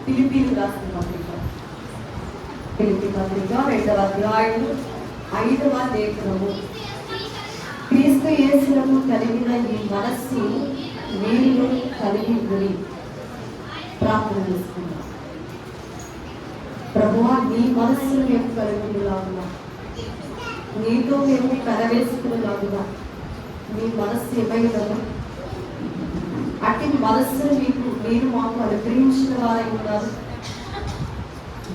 ఫిలిప్పీలకు రాసిన పత్రిక, ఫిలిప్పీ పత్రిక 2వ అధ్యాయము 5వ లేఖనము. క్రీస్తు యేసును కలిగిన ఈ మనస్సు మీరు కలిగి ఉండి ప్రార్థన చేసుకున్నాం. ప్రభువా, నీ మనస్సును మేము కలిగిలాగున్నా, నీతో మేము కలవేసుకునేలాగున్నా నీ మనస్సు ఏమైనదో అట్టి మనస్సును మీరు మాకు అనుగ్రహించిన వారై ఉన్నారు.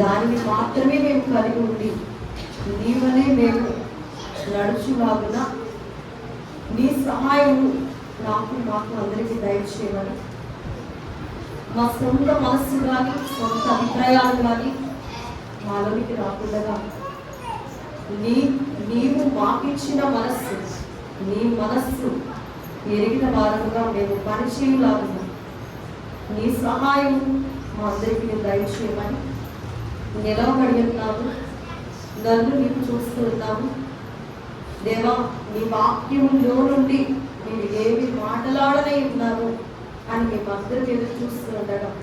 దానిని మాత్రమే మేము కలిగి ఉండి నీవనే మేము నడుచులాగున నీ సహాయము మాకు అందరికీ దయచేయమని, మా సొంత మనస్సు కానీ సొంత అభిప్రాయాలు కానీ మాలోనికి రాకుండా నీవు మాకిచ్చిన మనస్సు, నీ మనస్సు ఎరిగిన వారముగా మేము పరిచయంలాగున్నాం. నీ సహాయం మా అందరికీ దయచేయమని నిలవబడి ఉన్నాము. నన్ను నీకు చూస్తూ ఉన్నాము. దేవా, నీ వాక్యంలో నుండి మీరు ఏమి మాట్లాడనే ఉన్నారు అని మేము అందరి మీద చూస్తూ ఉండడం,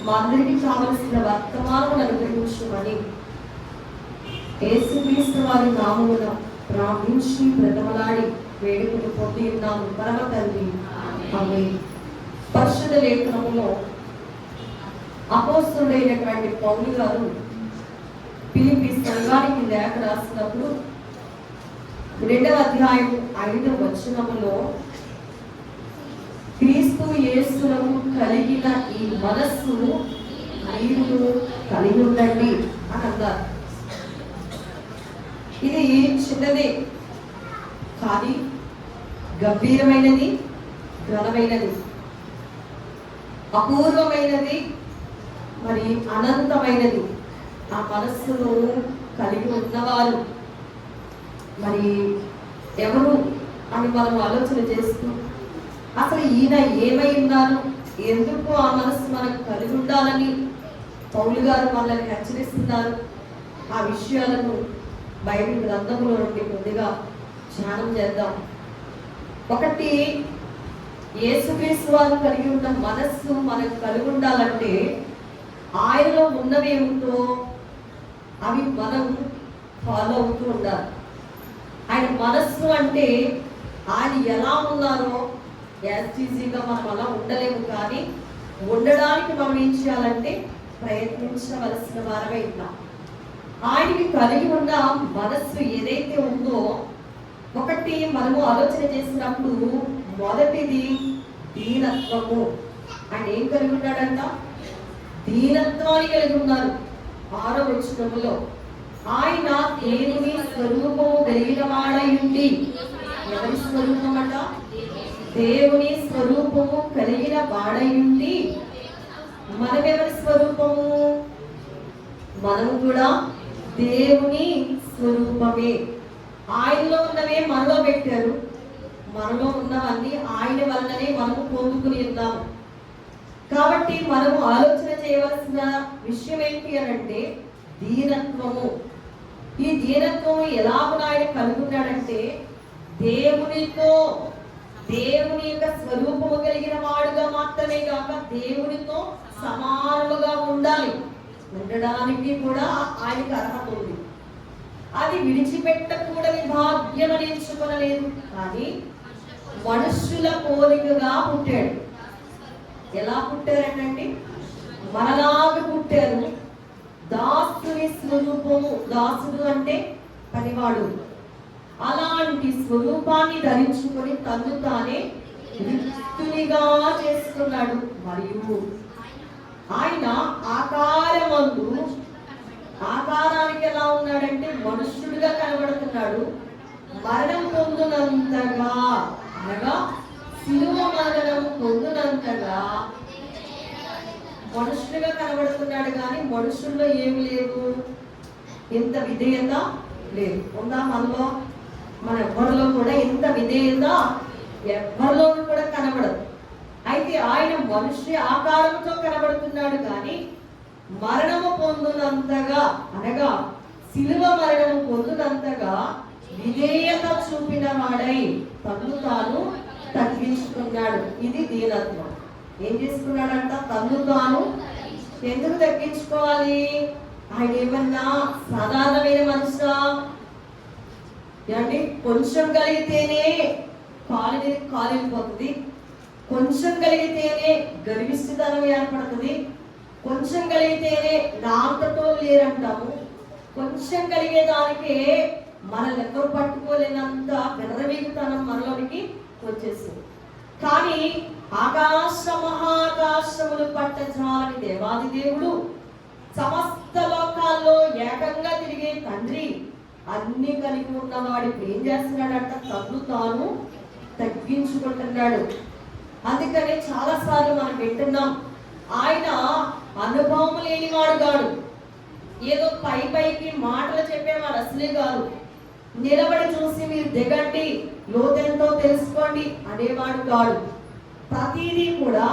మా అందరికీ కావలసిన వర్తమానం అనుగ్రహించమని యేసుక్రీస్తు వారి నామమున ప్రార్థించి బ్రతమలాడి వేడుకలు పొంది ఉన్నాము పరమ తండ్రి, ఆమేన్. పరిశుద్ధ లేఖనములో అపోస్తలుడైనటువంటి పౌలు గారు ఫిలిప్పీ సంఘానికి లేఖ రాసినప్పుడు 2వ అధ్యాయం 5వ వచనములో క్రీస్తు యేసును కలిగిన ఈ మనస్సు మీరు కలిగి ఉండండి అని అన్నారు. ఇది చిన్నదే కానీ గంభీరమైనది, ఘనమైనది, అపూర్వమైనది, మరి అనంతమైనది. ఆ మనస్సును కలిగి ఉన్నవారు మరి ఎవరు అని మనం ఆలోచన చేస్తూ అసలు ఈయన ఏమై ఉన్నారు, ఎందుకు ఆ మనస్సు మనకు కలిగి ఉండాలని పౌలు గారు మనల్ని హెచ్చరిస్తున్నారు. ఆ విషయాలను బైబిల్ గ్రంథంలో నుండి కొద్దిగా ధ్యానం చేద్దాం. ఒకటి, యేసుక్రీస్తు వారు కలిగి ఉన్న మనస్సు మనకు కలిగి ఉండాలంటే ఆయనలో ఉన్నవేమిటో అవి మనం ఫాలో అవుతూ ఉండాలి. ఆయన మనస్సు అంటే ఆయన ఎలా ఉన్నారో యాస్టీజీగా మనం అలా ఉండలేము, కానీ ఉండడానికి మనం ఏం చేయాలంటే ప్రయత్నించవలసిన వారమే ఉన్నాం. ఆయనకి కలిగి ఉన్న మనస్సు ఏదైతే ఉందో ఒకటి మనము ఆలోచన చేసినప్పుడు మొదటిది దీనత్వము. ఆయన ఏం కలిగి ఉన్నాడంట? దీనత్వాన్ని కలిగి ఉన్నారు. 6వ వచనములో ఆయన దేవుని స్వరూపము కలిగిన వాడై ఉండి, ఎవరి స్వరూపం అట? దేవుని స్వరూపము కలిగిన వాడై ఉండి, మనమెవరి స్వరూపము? మనము కూడా దేవుని స్వరూపమే. ఆయనలో ఉన్నవే మనలో పెట్టారు, మనలో ఉన్నవన్నీ ఆయన వలననే మనము పొందుకుని ఉన్నాము. కాబట్టి మనము ఆలోచన చేయవలసిన విషయం ఏంటి అని అంటే దీనత్వము. ఈ దీనత్వము ఎలాగో ఆయన కలుగున్నాడంటే దేవునితో, దేవుని యొక్క స్వరూపము కలిగిన వాడుగా మాత్రమే కాక దేవునితో సమానముగా ఉండాలి. ఉండడానికి కూడా ఆయనకు అర్హత ఉంది. అది విడిచిపెట్టకూడని భాగ్యం అని ఎంచుకొనలేదు, కానీ మనుష్యుల పోలికగా పుట్టాడు. ఎలా పుట్టారంటే మనలాగా పుట్టారు. దాసుని స్వరూపము, దాసుడు అంటే పనివాడు, అలాంటి స్వరూపాన్ని ధరించుకొని తను తానే రిక్తునిగా చేసుకున్నాడు. మరియు ఆయన ఆకారమందు, ఆకారానికి ఎలా ఉన్నాడంటే మనుష్యుడిగా కనబడుతున్నాడు. మరణం పొందినంతగా అనగా శిలువ మరణం పొందినంతగా మనుషులుగా కనబడుతున్నాడు, కానీ మనుషుల్లో ఏమి లేదు, ఎంత విధేయత లేదు. ఉందా మనలో? మన ఎవరిలో కూడా ఎంత విధేయత ఎవరిలో కూడా కనబడదు. అయితే ఆయన మనుష్య ఆకారంతో కనబడుతున్నాడు, కానీ మరణము పొందినంతగా అనగా శిలువ మరణము పొందినంతగా విధేయత చూపిన వాడై తను తాను తగ్గించుకున్నాడు. ఇది దీనత్వం. ఏం చేసుకున్నాడంట? తను తాను ఎందుకు తగ్గించుకోవాలి? ఆయన ఏమన్నా సాధారణమైన మనుషులా? ఏమండి, కొంచెం కలిగితేనే కాలిపోతుంది, కొంచెం కలిగితేనే గర్విష్ఠతనం ఏర్పడుతుంది, కొంచెం కలిగితేనే నాంతతో లేరంటాము, కొంచెం కలిగేదానికే మన లెక్కలు పట్టుకోలేనంత విర్రవీగుతనం మనలోనికి వచ్చేస్తుంది. కానీ ఆకాశ మహాకాశములు పట్టజాలని దేవాది దేవుడు, సమస్త లోకాల్లో ఏకంగా తిరిగే తండ్రి, అన్ని కలిగి ఉన్నవాడు ఏం చేస్తున్నాడంట? తను తాను తగ్గించుకుంటున్నాడు. అందుకనే చాలా సార్లు మనం వింటున్నాం, ఆయన అనుభవం లేనివాడు కాడు, ఏదో పైకి మాటలు చెప్పేవాడు అసలే కాదు, నిలబడి చూసి మీరు దిగండి, లోతెంతో తెలుసుకోండి అనేవాడు కాడు. ప్రతిదీ కూడా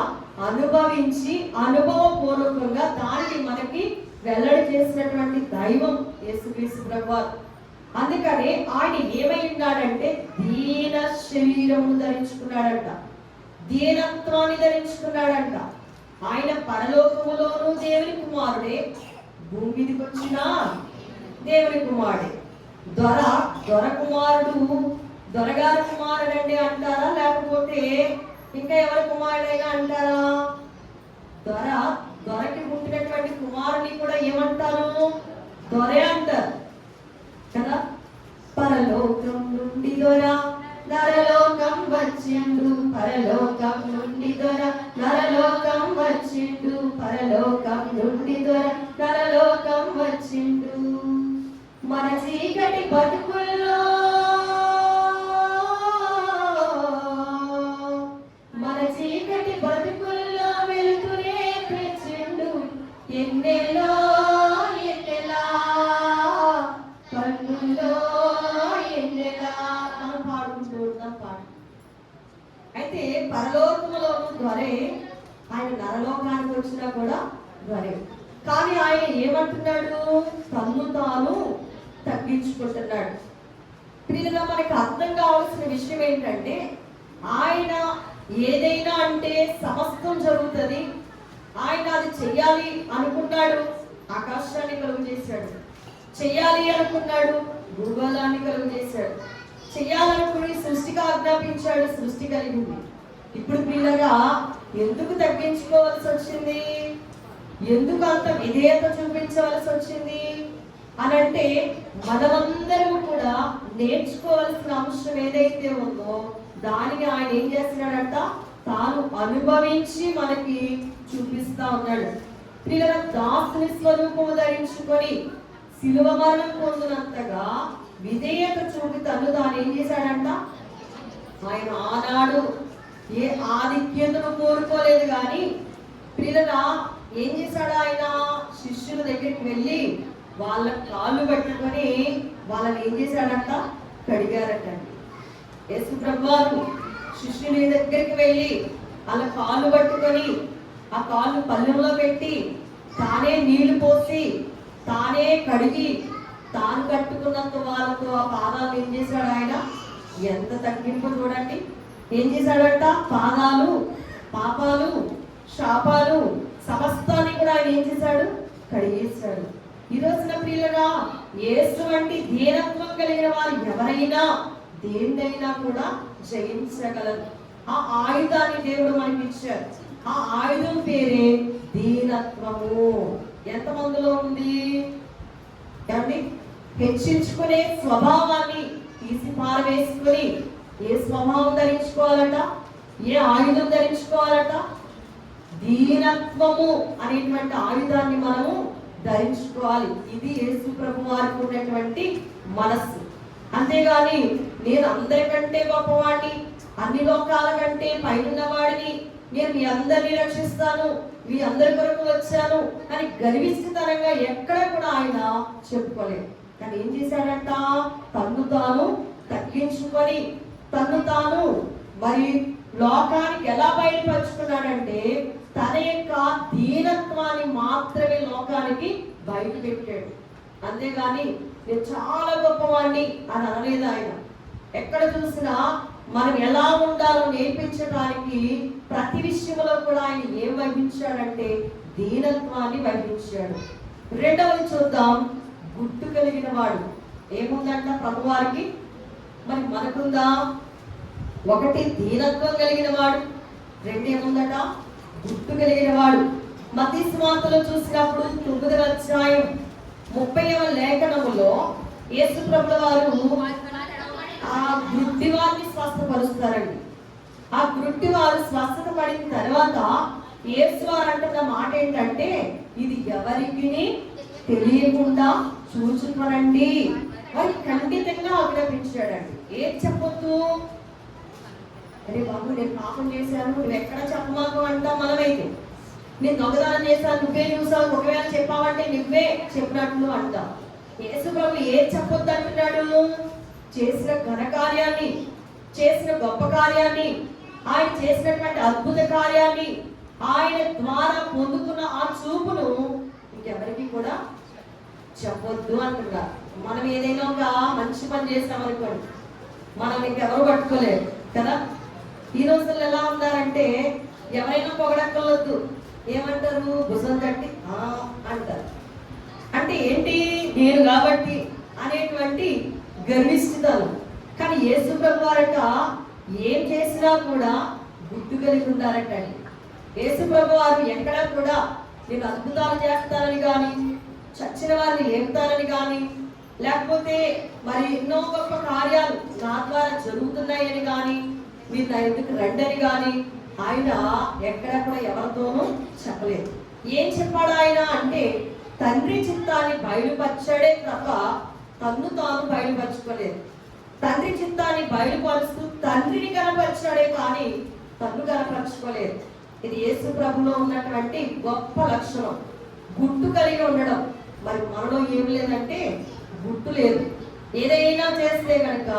అనుభవించి అనుభవపూర్వకంగా దానిని మనకి వెల్లడి చేసినటువంటి దైవం యేసుక్రీస్తు ప్రభువారు. అందుకనే ఆయన ఏమై ఉన్నాడంటే దీన శరీరము ధరించుకున్నాడంట, దీనత్వాన్ని ధరించుకున్నాడంట. ఆయన పరలోకములోనూ దేవుని కుమారుడే, భూమి మీదకి వచ్చిన దేవుని కుమారుడే. దొర కుమారుడు దొరగారి కుమారుడండి అంటారా, లేకపోతే ఇంకా ఎవరి కుమారుడైనా అంటారా? దొరకి పుట్టినటువంటి కుమారుని కూడా ఏమంటారు? దొరే అంటారు కదా. పరలోకం నుండి దొర నరలోకం వచ్చిండు, పరలోకం నుండి దొర నరలోకం వచ్చిండు, పరలోకం నుండి దొర నరలోకం వచ్చిండు. మన చీకటి బతుకుల్లో వెలుతురే తెచ్చిండు, ఎన్నెలో ఎన్నెలా కన్నుల్లో ఎన్నెలా మనం పాడుకుంటూ ఉంటాం పాట. అయితే పరలోకములోను ద్వారే, ఆయన నరలోకానికి వచ్చినా కూడా ద్వారే. కానీ ఆయన ఏమంటున్నాడు? తన్ను తాను తగ్గించుకుంటున్నాడు. ప్రియులుగా మనకి అర్థం కావాల్సిన విషయం ఏంటంటే, ఆయన ఏదైనా అంటే సమస్తం జరుగుతుంది. ఆయన అది చెయ్యాలి అనుకున్నాడు, ఆకాశాన్ని కలుగు చేశాడు. చెయ్యాలి అనుకున్నాడు, భూగోళాన్ని కలుగు చేశాడు. చెయ్యాలనుకుని సృష్టికి ఆజ్ఞాపించాడు, సృష్టి కలిగింది. ఇప్పుడు ప్రియులుగా ఎందుకు తగ్గించుకోవాల్సి వచ్చింది? ఎందుకు అంత విధేయత చూపించవలసి వచ్చింది అనంటే, మనమందరం కూడా నేర్చుకోవాల్సిన అంశం ఏదైతే ఉందో దానిని ఆయన ఏం చేస్తున్నాడంట? తాను అనుభవించి మనకి చూపిస్తా ఉన్నాడు. ప్రియుల దాసుని స్వరూపము ధరించుకొని శిలువ మరణం పొందినంతగా విధేయత చూపి తను తాను ఏం చేశాడంట? ఆయన ఆనాడు ఏ ఆధిక్యతను కోరుకోలేదు, కానీ ప్రియుల ఏం చేశాడు? ఆయన శిష్యుల దగ్గరికి వెళ్ళి వాళ్ళ కాళ్ళు పట్టుకొని వాళ్ళని ఏం చేశాడంట? కడిగారట. యేసు ప్రభువారు శిష్యుని దగ్గరికి వెళ్ళి వాళ్ళ కాళ్ళు పట్టుకొని ఆ కాళ్ళు పళ్ళెంలో పెట్టి తానే నీళ్లు పోసి తానే కడిగి తాను కట్టుకున్నంత వాళ్ళతో ఆ పాదాలు ఏం చేశాడు ఆయన? ఎంత తగ్గింపు చూడండి. ఏం చేశాడంట? పాదాలు, పాపాలు, శాపాలు సమస్తాన్ని కూడా ఆయన ఏం చేశాడు? కడిగేశాడు. ఈ రోజున ప్రియులుగా యేసు వంటి దీనత్వం కలిగిన వారు ఎవరైనా దేన్నైనా కూడా జయించగలరు. ఆ ఆయుధాన్ని దేవుడు మనకి ఇచ్చారు. ఆ ఆయుధం పేరే దీనత్వము. ఎంతమందిలో ఉంది? ఏమండి, హెచ్చించుకునే స్వభావాన్ని తీసి పారవేసుకుని ఏ స్వభావం ధరించుకోవాలట? ఏ ఆయుధం ధరించుకోవాలట? దీనత్వము అనేటువంటి ఆయుధాన్ని మనము ధరించుకోవాలి. ఇది యేసు ప్రభు వారికి ఉన్నటువంటి మనస్సు. అంతేగాని నేను అందరికంటే గొప్పవాడిని, అన్ని లోకాల కంటే పైన వాడిని, నేను మీ అందరినీ రక్షిస్తాను, మీ అందరి కొరకు వచ్చాను అని గర్విష్ఠతనంగా ఎక్కడ కూడా ఆయన చెప్పుకోలేదు. కానీ ఏం చేశాడంట? తన్ను తాను తగ్గించుకొని తన్ను తాను మరి లోకానికి ఎలా బయటపరుచుకున్నాడంటే, తన యొక్క దీనత్వాన్ని మాత్రమే లోకానికి బయట పెట్టాడు. అంతేగాని నేను చాలా గొప్పవాడిని అని అనలేదు ఆయన. ఎక్కడ చూసినా మనం ఎలా ఉండాలో నేర్పించడానికి ప్రతి విషయంలో కూడా ఆయన ఏం వహించాడంటే దీనత్వాన్ని వహించాడు. రెండవది చూద్దాం, గుట్టు కలిగిన వాడు. ఏముందంట ప్రభువారికి? మరి మనకుందా? ఒకటి దీనత్వం కలిగిన వాడు, రెండు ఏముందట? గుట్టు కలిగిన వాడు. మత్తయి సువార్తలో చూసినప్పుడు 9వ అధ్యాయం 30వ లేఖనములో యేసు ప్రభుల వారు ఆ గుడ్డి వారిని స్వస్థపరుస్తారండి. ఆ గుడ్డి వారు స్వస్థత పడిన తర్వాత యేసు వారు అంటున్న మాట ఏంటంటే, ఇది ఎవరికి తెలియకుండా చూచుకోనండి. వారి ఖండితంగా ఆజ్ఞాపించాడండి. ఏం చెప్పొద్దు? అరే బాబు, నేను పాపం చేశాను, నువ్వు ఎక్కడ చెప్పమాకు అంటాం మనమైతే. నేను దొంగతనం చేశాను, నువ్వే చూసావు, ఒకవేళ చెప్పావంటే నువ్వే చెప్పినట్లు అంటాం. యేసు ప్రభు ఏం చెప్పొద్దు అంటున్నాడు? చేసిన ఘనకార్యాన్ని, చేసిన గొప్ప కార్యాన్ని, ఆయన చేసినటువంటి అద్భుత కార్యాన్ని, ఆయన ద్వారా పొందుకున్న ఆ చూపును ఇంకెవరికి కూడా చెప్పొద్దు అంటున్నారు. మనం ఏదైనా ఒక మంచి పని చేస్తామనుకోండి, మనం ఇంకెవరు పట్టుకోలేరు కదా. ఈ రోజుల్లో ఎలా ఉన్నారంటే, ఎవరైనా పొగడక్కర్వద్దు, ఏమంటారు? భుజం తట్టి అంటారు. అంటే ఏంటి? నేను కాబట్టి అనేటువంటి గర్విష్ఠతలు. కానీ యేసు ప్రభు వారట ఏం చేసినా కూడా గుర్తు కలిగి ఉండారట. యేసు ప్రభు వారు ఎక్కడా కూడా నేను అద్భుతాలు చేస్తానని కానీ, చచ్చిన వారిని లేపుతానని కానీ, లేకపోతే మరి ఎన్నో గొప్ప కార్యాలు నా ద్వారా జరుగుతున్నాయని కానీ, మీరు నా ఎందుకు రండని కానీ ఆయన ఎక్కడ కూడా ఎవరితోనూ చెప్పలేదు. ఏం చెప్పాడు ఆయన అంటే, తండ్రి చిత్తాన్ని బయలుపరచాడే తప్ప తన్ను తాను బయలుపరచుకోలేదు. తండ్రి చిత్తాన్ని బయలుపరుస్తూ తండ్రిని కనపరిచాడే కానీ తన్ను కనపరచుకోలేదు. ఇది యేసు ప్రభులో ఉన్నటువంటి గొప్ప లక్షణం, గుట్టు కలిగి ఉండడం. మరి మనలో ఏం లేదంటే గుట్టు లేదు. ఏదైనా చేస్తే కనుక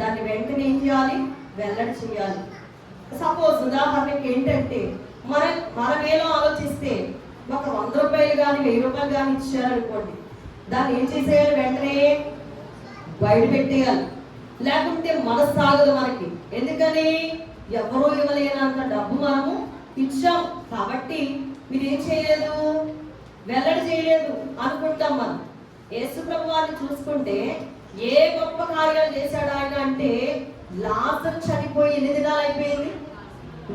దాన్ని వెంటనే ఏం చేయాలి? వెల్లడి చేయాలి. సపోజ్ ఉదాహరణకి ఏంటంటే, మనమేలో ఆలోచిస్తే ఒక 100 రూపాయలు కానీ 1000 రూపాయలు కానీ ఇచ్చారనుకోండి, దాన్ని ఏం చేసేయాలి? వెంటనే బయట పెట్టేయాలి. లేకుంటే మనసు సాగదు మనకి. ఎందుకని? ఎవరో ఇవ్వలేనంత డబ్బు మనము ఇచ్చాం కాబట్టి మీరు ఏం చేయలేదు, వెల్లడి చేయలేదు అనుకుంటాం మనం. యేసు ప్రభు వారిని చూసుకుంటే ఏ గొప్ప కార్యాలు చేశాడు ఆయన అంటే, లాజరు చనిపోయి ఎన్ని దినాలు అయిపోయింది?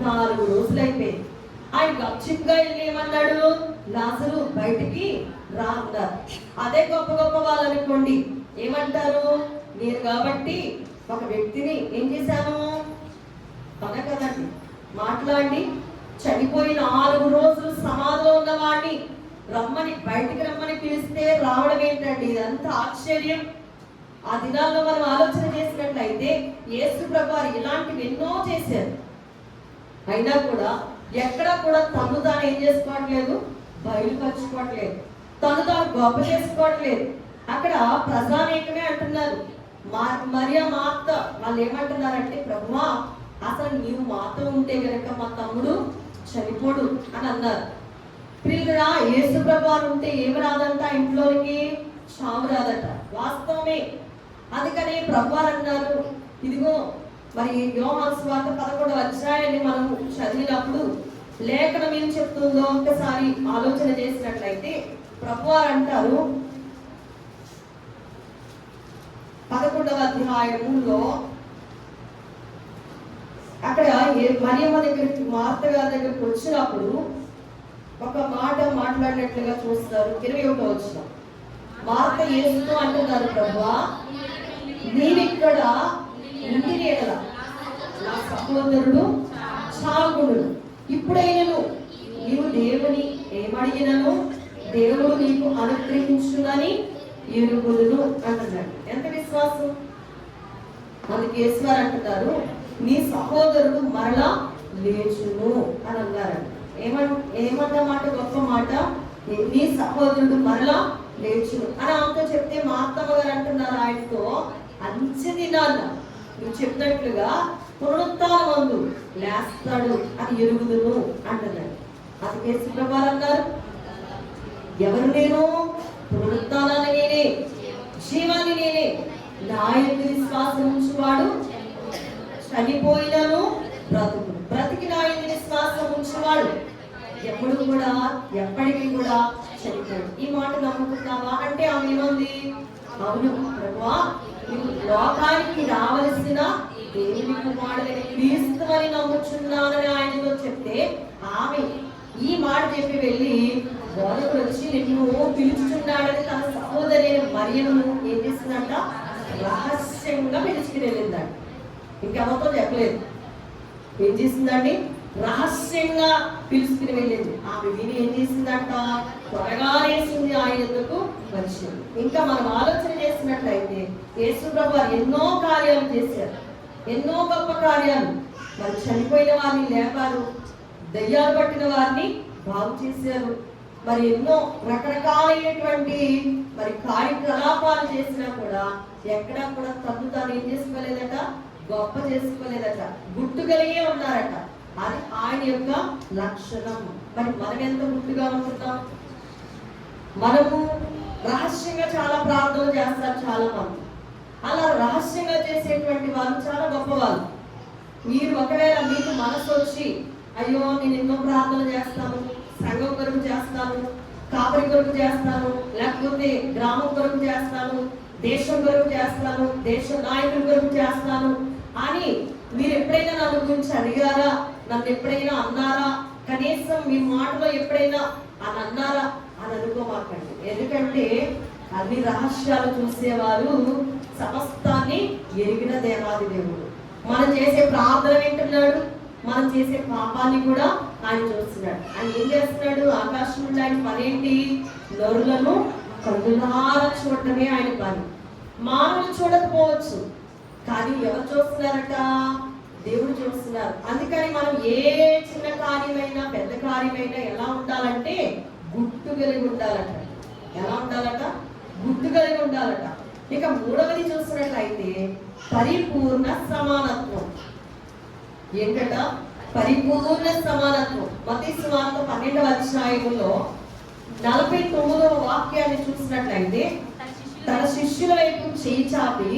4 రోజులు అయిపోయింది. ఆయన గప్చిప్గా వెళ్ళి ఏమన్నాడు? లాజరు బయటికి రా అన్నారు. అదే గొప్ప గొప్ప వాళ్ళు అనుకోండి, ఏమంటారు? నేను కాబట్టి ఒక వ్యక్తిని ఏం చేశాను కదండి, మాట్లాడి చనిపోయి 4 రోజులు సమాధిలో ఉన్నవాడిని రమ్మని, బయటికి రమ్మని పిలిస్తే రావడం ఏంటండి? ఇదంతా ఆశ్చర్యం. ఆ దినాల్లో మనం ఆలోచన చేసినట్లయితే యేసు ప్రభు వారు ఇలాంటివి ఎన్నో చేశారు. అయినా కూడా ఎక్కడా కూడా తను తాను ఏం చేసుకోవట్లేదు, బయలుపరచుకోవట్లేదు, తను తాను గొప్ప చేసుకోవట్లేదు. అక్కడ ప్రజానేకమే అంటున్నారు, మరియా మాత వాళ్ళు ఏమంటున్నారంటే, ప్రభువా అసలు నీవు మాతో ఉంటే గనక మా తమ్ముడు చనిపోడు అని అన్నారు. ప్రియుడా, యేసు ప్రభు వారు ఉంటే ఏమి రాదంట? ఇంట్లోనికి చావు రాదట. వాస్తవమే. అందుకని ప్రభు వారు అన్నారు, ఇదిగో మరి యోహాను సువార్త 11వ అధ్యాయాన్ని మనం చదివినప్పుడు లేఖనం ఏం చెప్తుందో ఒకసారి ఆలోచన చేసినట్లయితే, ప్రభు వారు అంటారు 11వ అధ్యాయంలో అక్కడ మరియమ్మ దగ్గరికి, మార్త గారి దగ్గరికి వచ్చినప్పుడు ఒక మాట మాట్లాడినట్లుగా చూస్తారు. 21వ వచనం, మార్త యేసుతో అంటున్నారు, ప్రభువా నీవిక్కడ ఇంటి ఎడల నా సహోదరుడు చాగుడు, ఇప్పుడైనను నీవు దేవుని ఏమడిగినను దేవుడు నీకు అనుగ్రహించునని ఎరుగుదును అంటున్నాడు. ఎంత విశ్వాసం! అందుకే యేసువారు అంటున్నారు, నీ సహోదరుడు మరలా లేచును అని అన్నారు. ఏమన్నమాట? గొప్ప మాట. నీ సహోదరుడు మరలా లేచును అని ఆమెతో చెప్తే, మా అత్తమ్మ గారు అంటున్నారు ఆయనతో, అంచె దినాన్న నువ్వు చెప్పినట్లుగా పునరుత్థానమందు లేస్తాడు అని ఎరుగుదును అంటున్నాడు. అందుకే సుప్రభాలు అన్నారు, ఎవరు నేను? పునరుత్థానాన్ని నేనే, జీవాన్ని నేనే. నా యందు విశ్వాసం ఉంచువాడు చనిపోయినను బ్రతుకు, బ్రతికి నా యందు విశ్వాసం ఉంచువాడు ఎప్పుడు కూడా ఎప్పటికీ కూడా చనిపోయాడు. ఈ మాట నమ్ముతున్నావా అంటే ఆమె ఏమంది, అవును ప్రభువా, నీవు లోకానికి రావలసిన దేవుని కుమారుడైన క్రీస్తు అని నమ్ముచున్నానని ఆయనతో చెప్తే ఆమె ఈ మాట చెప్పి వెళ్ళి బోధకుడు వచ్చి నిన్ను పిలుచుచున్నాడని తన సహోదరి మరియను ఏం చేసిందంట, రహస్యంగా పిలుచుకుని వెళ్ళిందంట. ఇంకెవరితో చెప్పలేదు. ఏం చేసిందండి, రహస్యంగా పిలుచుకుని వెళ్ళింది. ఆమె విని ఏం చేసిందంట, త్వరగా వేసింది ఆయన ఎందుకు వచ్చింది. ఇంకా మనం ఆలోచన చేసినట్లయితే యేసు ప్రభు ఎన్నో కార్యాలు చేశారు, ఎన్నో గొప్ప కార్యాలు. మరి చనిపోయిన వారిని లేపారు, దయ్యాలు పట్టిన వారిని బాగు చేశారు, మరి ఎన్నో రకరకాలైనటువంటి మరి కార్యకలాపాలు చేసినా కూడా ఎక్కడా కూడా తను తాను ఏం చేసుకోలేదట, గొప్ప చేసుకోలేదట, గుట్టు కలిగే ఉన్నారట. అది ఆయన యొక్క లక్షణం. మరి మనం ఎంత గుట్టుగా ఉంటున్నాం? మనము రహస్యంగా చాలా ప్రార్థనలు చేస్తారు చాలా మంది. అలా రహస్యంగా చేసేటువంటి వాళ్ళు చాలా గొప్పవాళ్ళు. మీరు ఒకవేళ మీకు మనసు వచ్చి అయ్యో నేను ఎన్నో ప్రార్థనలు చేస్తాను, సంఘం కొరకు చేస్తాను, కాపరి కొరకు చేస్తాను, లేకపోతే గ్రామం కొరకు చేస్తాను, దేశం కొరకు చేస్తాను, దేశ నాయకుల కొరకు చేస్తాను అని మీరు ఎప్పుడైనా నన్ను గురించి అడిగారా, నన్ను ఎప్పుడైనా అన్నారా, కనీసం మీ మాటలో ఎప్పుడైనా అని అన్నారా అని అనుకోమాకండి. ఎందుకంటే అన్ని రహస్యాలు చూసేవారు సమస్తాన్ని ఎరిగిన దేవాది దేవుడు. మనం చేసే ప్రార్థన వింటున్నాడు, మనం చేసే పాపాన్ని కూడా ఆయన చూస్తున్నాడు. ఆయన ఏం చేస్తున్నాడు, ఆకాశం నుండి ఆయన పనేంటి, నరులను కన్నులారా చూడటమే ఆయన పని. మానవులు చూడకపోవచ్చు, కానీ ఎవరు చూస్తున్నారట, దేవుడు చూస్తున్నారు. అందుకని మనం ఏ చిన్న కార్యమైనా పెద్ద కార్యమైనా ఎలా ఉండాలంటే గుట్టు కలిగి ఉండాలట. ఎలా ఉండాలట, గుట్టు కలిగి ఉండాలట. ఇక మూడవది చూసినట్లయితే పరిపూర్ణ సమానత్వం. ఏంటట, పరిపూర్ణ సమానత్వం. మత్తయి సువార్త 12వ అధ్యాయంలో 49వ వాక్యాన్ని చూసినట్లయితే తన శిష్యుల వైపు చేయి చాపి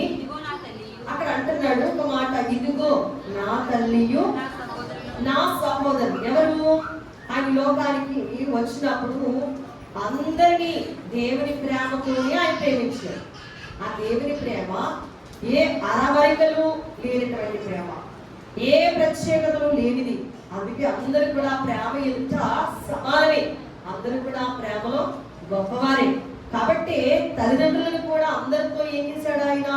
అక్కడ అంటున్నాడు ఒక మాట, ఇదిగో నా తల్లియు నా సహోదరు. ఎవరు? ఆయన లోకానికి వచ్చినప్పుడు అందరినీ దేవుని ప్రేమతోనే ఆయన ప్రేమించాడు. ఆ దేవుని ప్రేమ ఏ అరవరికలు లేనటువంటి ప్రేమ, ఏ ప్రత్యేకతలు లేనిది. అందుకే అందరూ కూడా ప్రేమ ఎంత సమానమే, అందరూ కూడా ప్రేమలో గొప్పవారే. కాబట్టి తల్లిదండ్రులను కూడా అందరితో ఏం చేశాడు, ఆయన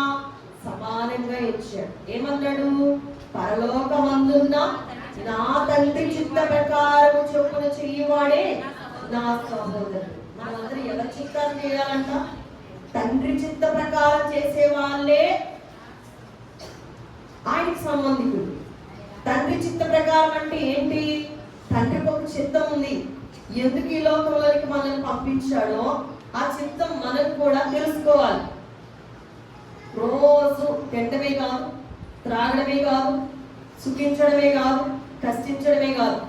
సమానంగా ఇచ్చాడు. ఏమన్నాడు, పరలోకమందున్న నా తండ్రి చిత్త ప్రకారం చొప్పున చెయ్యవాడే నా సహోదరుడు. మనందరూ ఎవరి చిత్తాన్ని చేయాలంట, తండ్రి చిత్త ప్రకారం చేసే వాళ్ళే ఆయనకి సంబంధికుడు. తండ్రి చిత్త ప్రకారం అంటే ఏంటి, తండ్రికి ఒక చిత్తం ఉంది, ఎందుకు ఈ లోకంలోనికి మనల్ని పంపించాడో ఆ చిత్తం మనం కూడా తెలుసుకోవాలి. రోజు తినడమే కాదు, త్రాగడమే కాదు, సుఖించడమే కాదు, కష్టించడమే కాదు,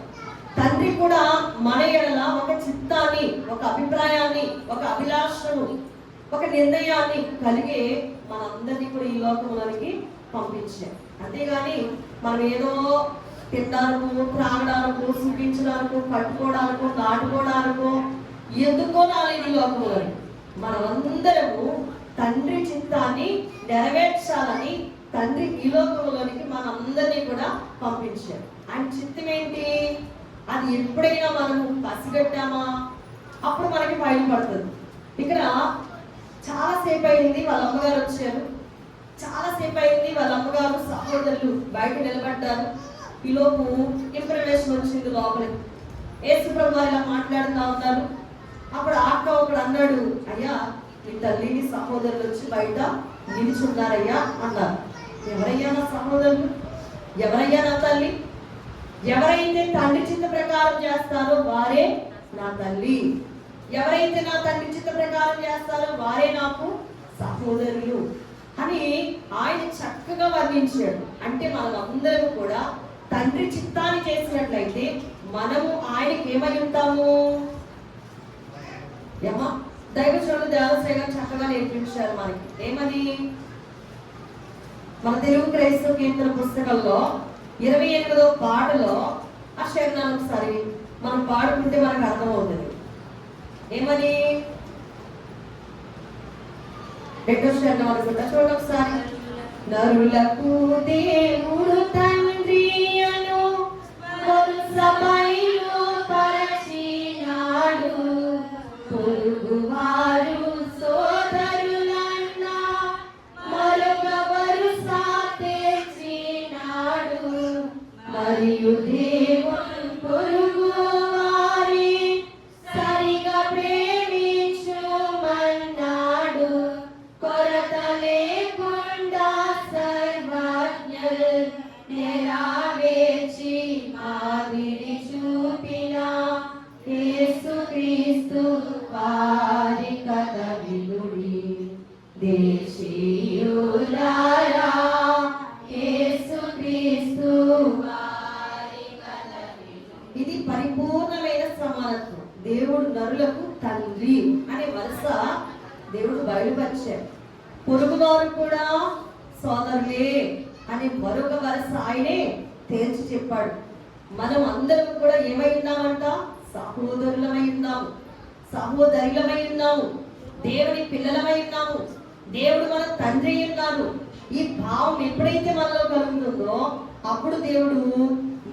తండ్రి కూడా మన ఎడల ఒక చిత్తాన్ని, ఒక అభిప్రాయాన్ని, ఒక అభిలాషను, ఒక నిర్ణయాన్ని కలిగి మనందరినీ కూడా ఈ లోకంలోనికి పంపించారు. అంతేగాని మనం ఏదో తినడానికో, త్రాగడానికో, సుఖించడానికో, కట్టుకోవడానికో, నాటుకోవడానికో ఎందుకో రాలేదు ఈ లోకంలోని. మనమందరము తండ్రి చిత్తాన్ని నెరవేర్చాలని తండ్రి ఈ లోకంలోనికి మనందరినీ కూడా పంపించారు. ఆయన చిత్తం ఏంటి, అది ఎప్పుడైనా మనము పసిగట్టామా అప్పుడు మనకి బయటపడుతుంది. ఇక్కడ చాలాసేపు అయింది, వాళ్ళ అమ్మగారు వచ్చారు, చాలాసేపు అయింది, వాళ్ళ అమ్మగారు సహోదరులు బయట నిలబడ్డారు. ఈలోపు ఇన్ఫర్మేషన్ వచ్చింది లోపలికి. యేసు ప్రభు వారు ఇలా మాట్లాడుతూ ఉన్నారు. అప్పుడు ఆక్క ఒకడు అన్నాడు, అయ్యా నీ తల్లిని సహోదరులు వచ్చి బయట నిలుచున్నారయ్యా అన్నారు. ఎవరయ్యా నా సహోదరులు, ఎవరయ్యా నా తల్లి? ఎవరైతే తండ్రి చిత్త ప్రకారం చేస్తారో వారే నా తల్లి, ఎవరైతే నా తండ్రి చిత్త ప్రకారం చేస్తారో వారే నాకు సహోదరులు అని ఆయన చక్కగా వర్ణించాడు. అంటే మనమందరం కూడా తండ్రి చిత్తాన్ని చేసినట్లయితే మనము ఆయనకి ఏమై ఉంటాము? ఏమా దైవజనుడు దేవశ్రీ గారు చక్కగా నేర్పించారు మనకి. ఏమని, మన తెలుగు క్రైస్తవ కీర్తన పుస్తకంలో 28వ పాటలో ఆ శరణాన్ని ఒకసారి మనం పాడుకుంటే మనకు అర్థమవుతుంది. ఏమని? డెకరేషన్ అనుకుంటా, చూడండి ఒకసారి. నరులకు దేవుడు తండ్రి అను వరుసపైలో పరచినాడు, పొరుగువారు సోదరులన్న మరొక వరుస తెచ్చినాడు, మరియు దేవుడు పొరుగు వారి సరిగా ప్రేమించుమన్నాడు, కొరత లేకుండా సర్వజ్ఞులు నెరవేర్చి మాదిరి చూపిన యేసుక్రీస్తు వారి కథ వినుడి. దేశీయులారా యేసుక్రీస్తు వారి కథ వినుడి. ఇది పరిపూర్ణమైన సమానత్వం. దేవుడు నరులకు తండ్రి అనే వరుస దేవుడు బయలుపరిచాడు. పొరుగువారు కూడా సోదరులే అని మరొక వరుస ఆయనే తేల్చి చెప్పాడు. మనం అందరం కూడా ఏమై ఉన్నామంట? సహోదరులమై ఉన్నాము, సహోదరులమై ఉన్నాము, దేవుని పిల్లలమై ఉన్నాము, దేవుడు మన తండ్రి ఉన్నాడు. ఈ భావం ఎప్పుడైతే మనలో కలుగుతుందో అప్పుడు దేవుడు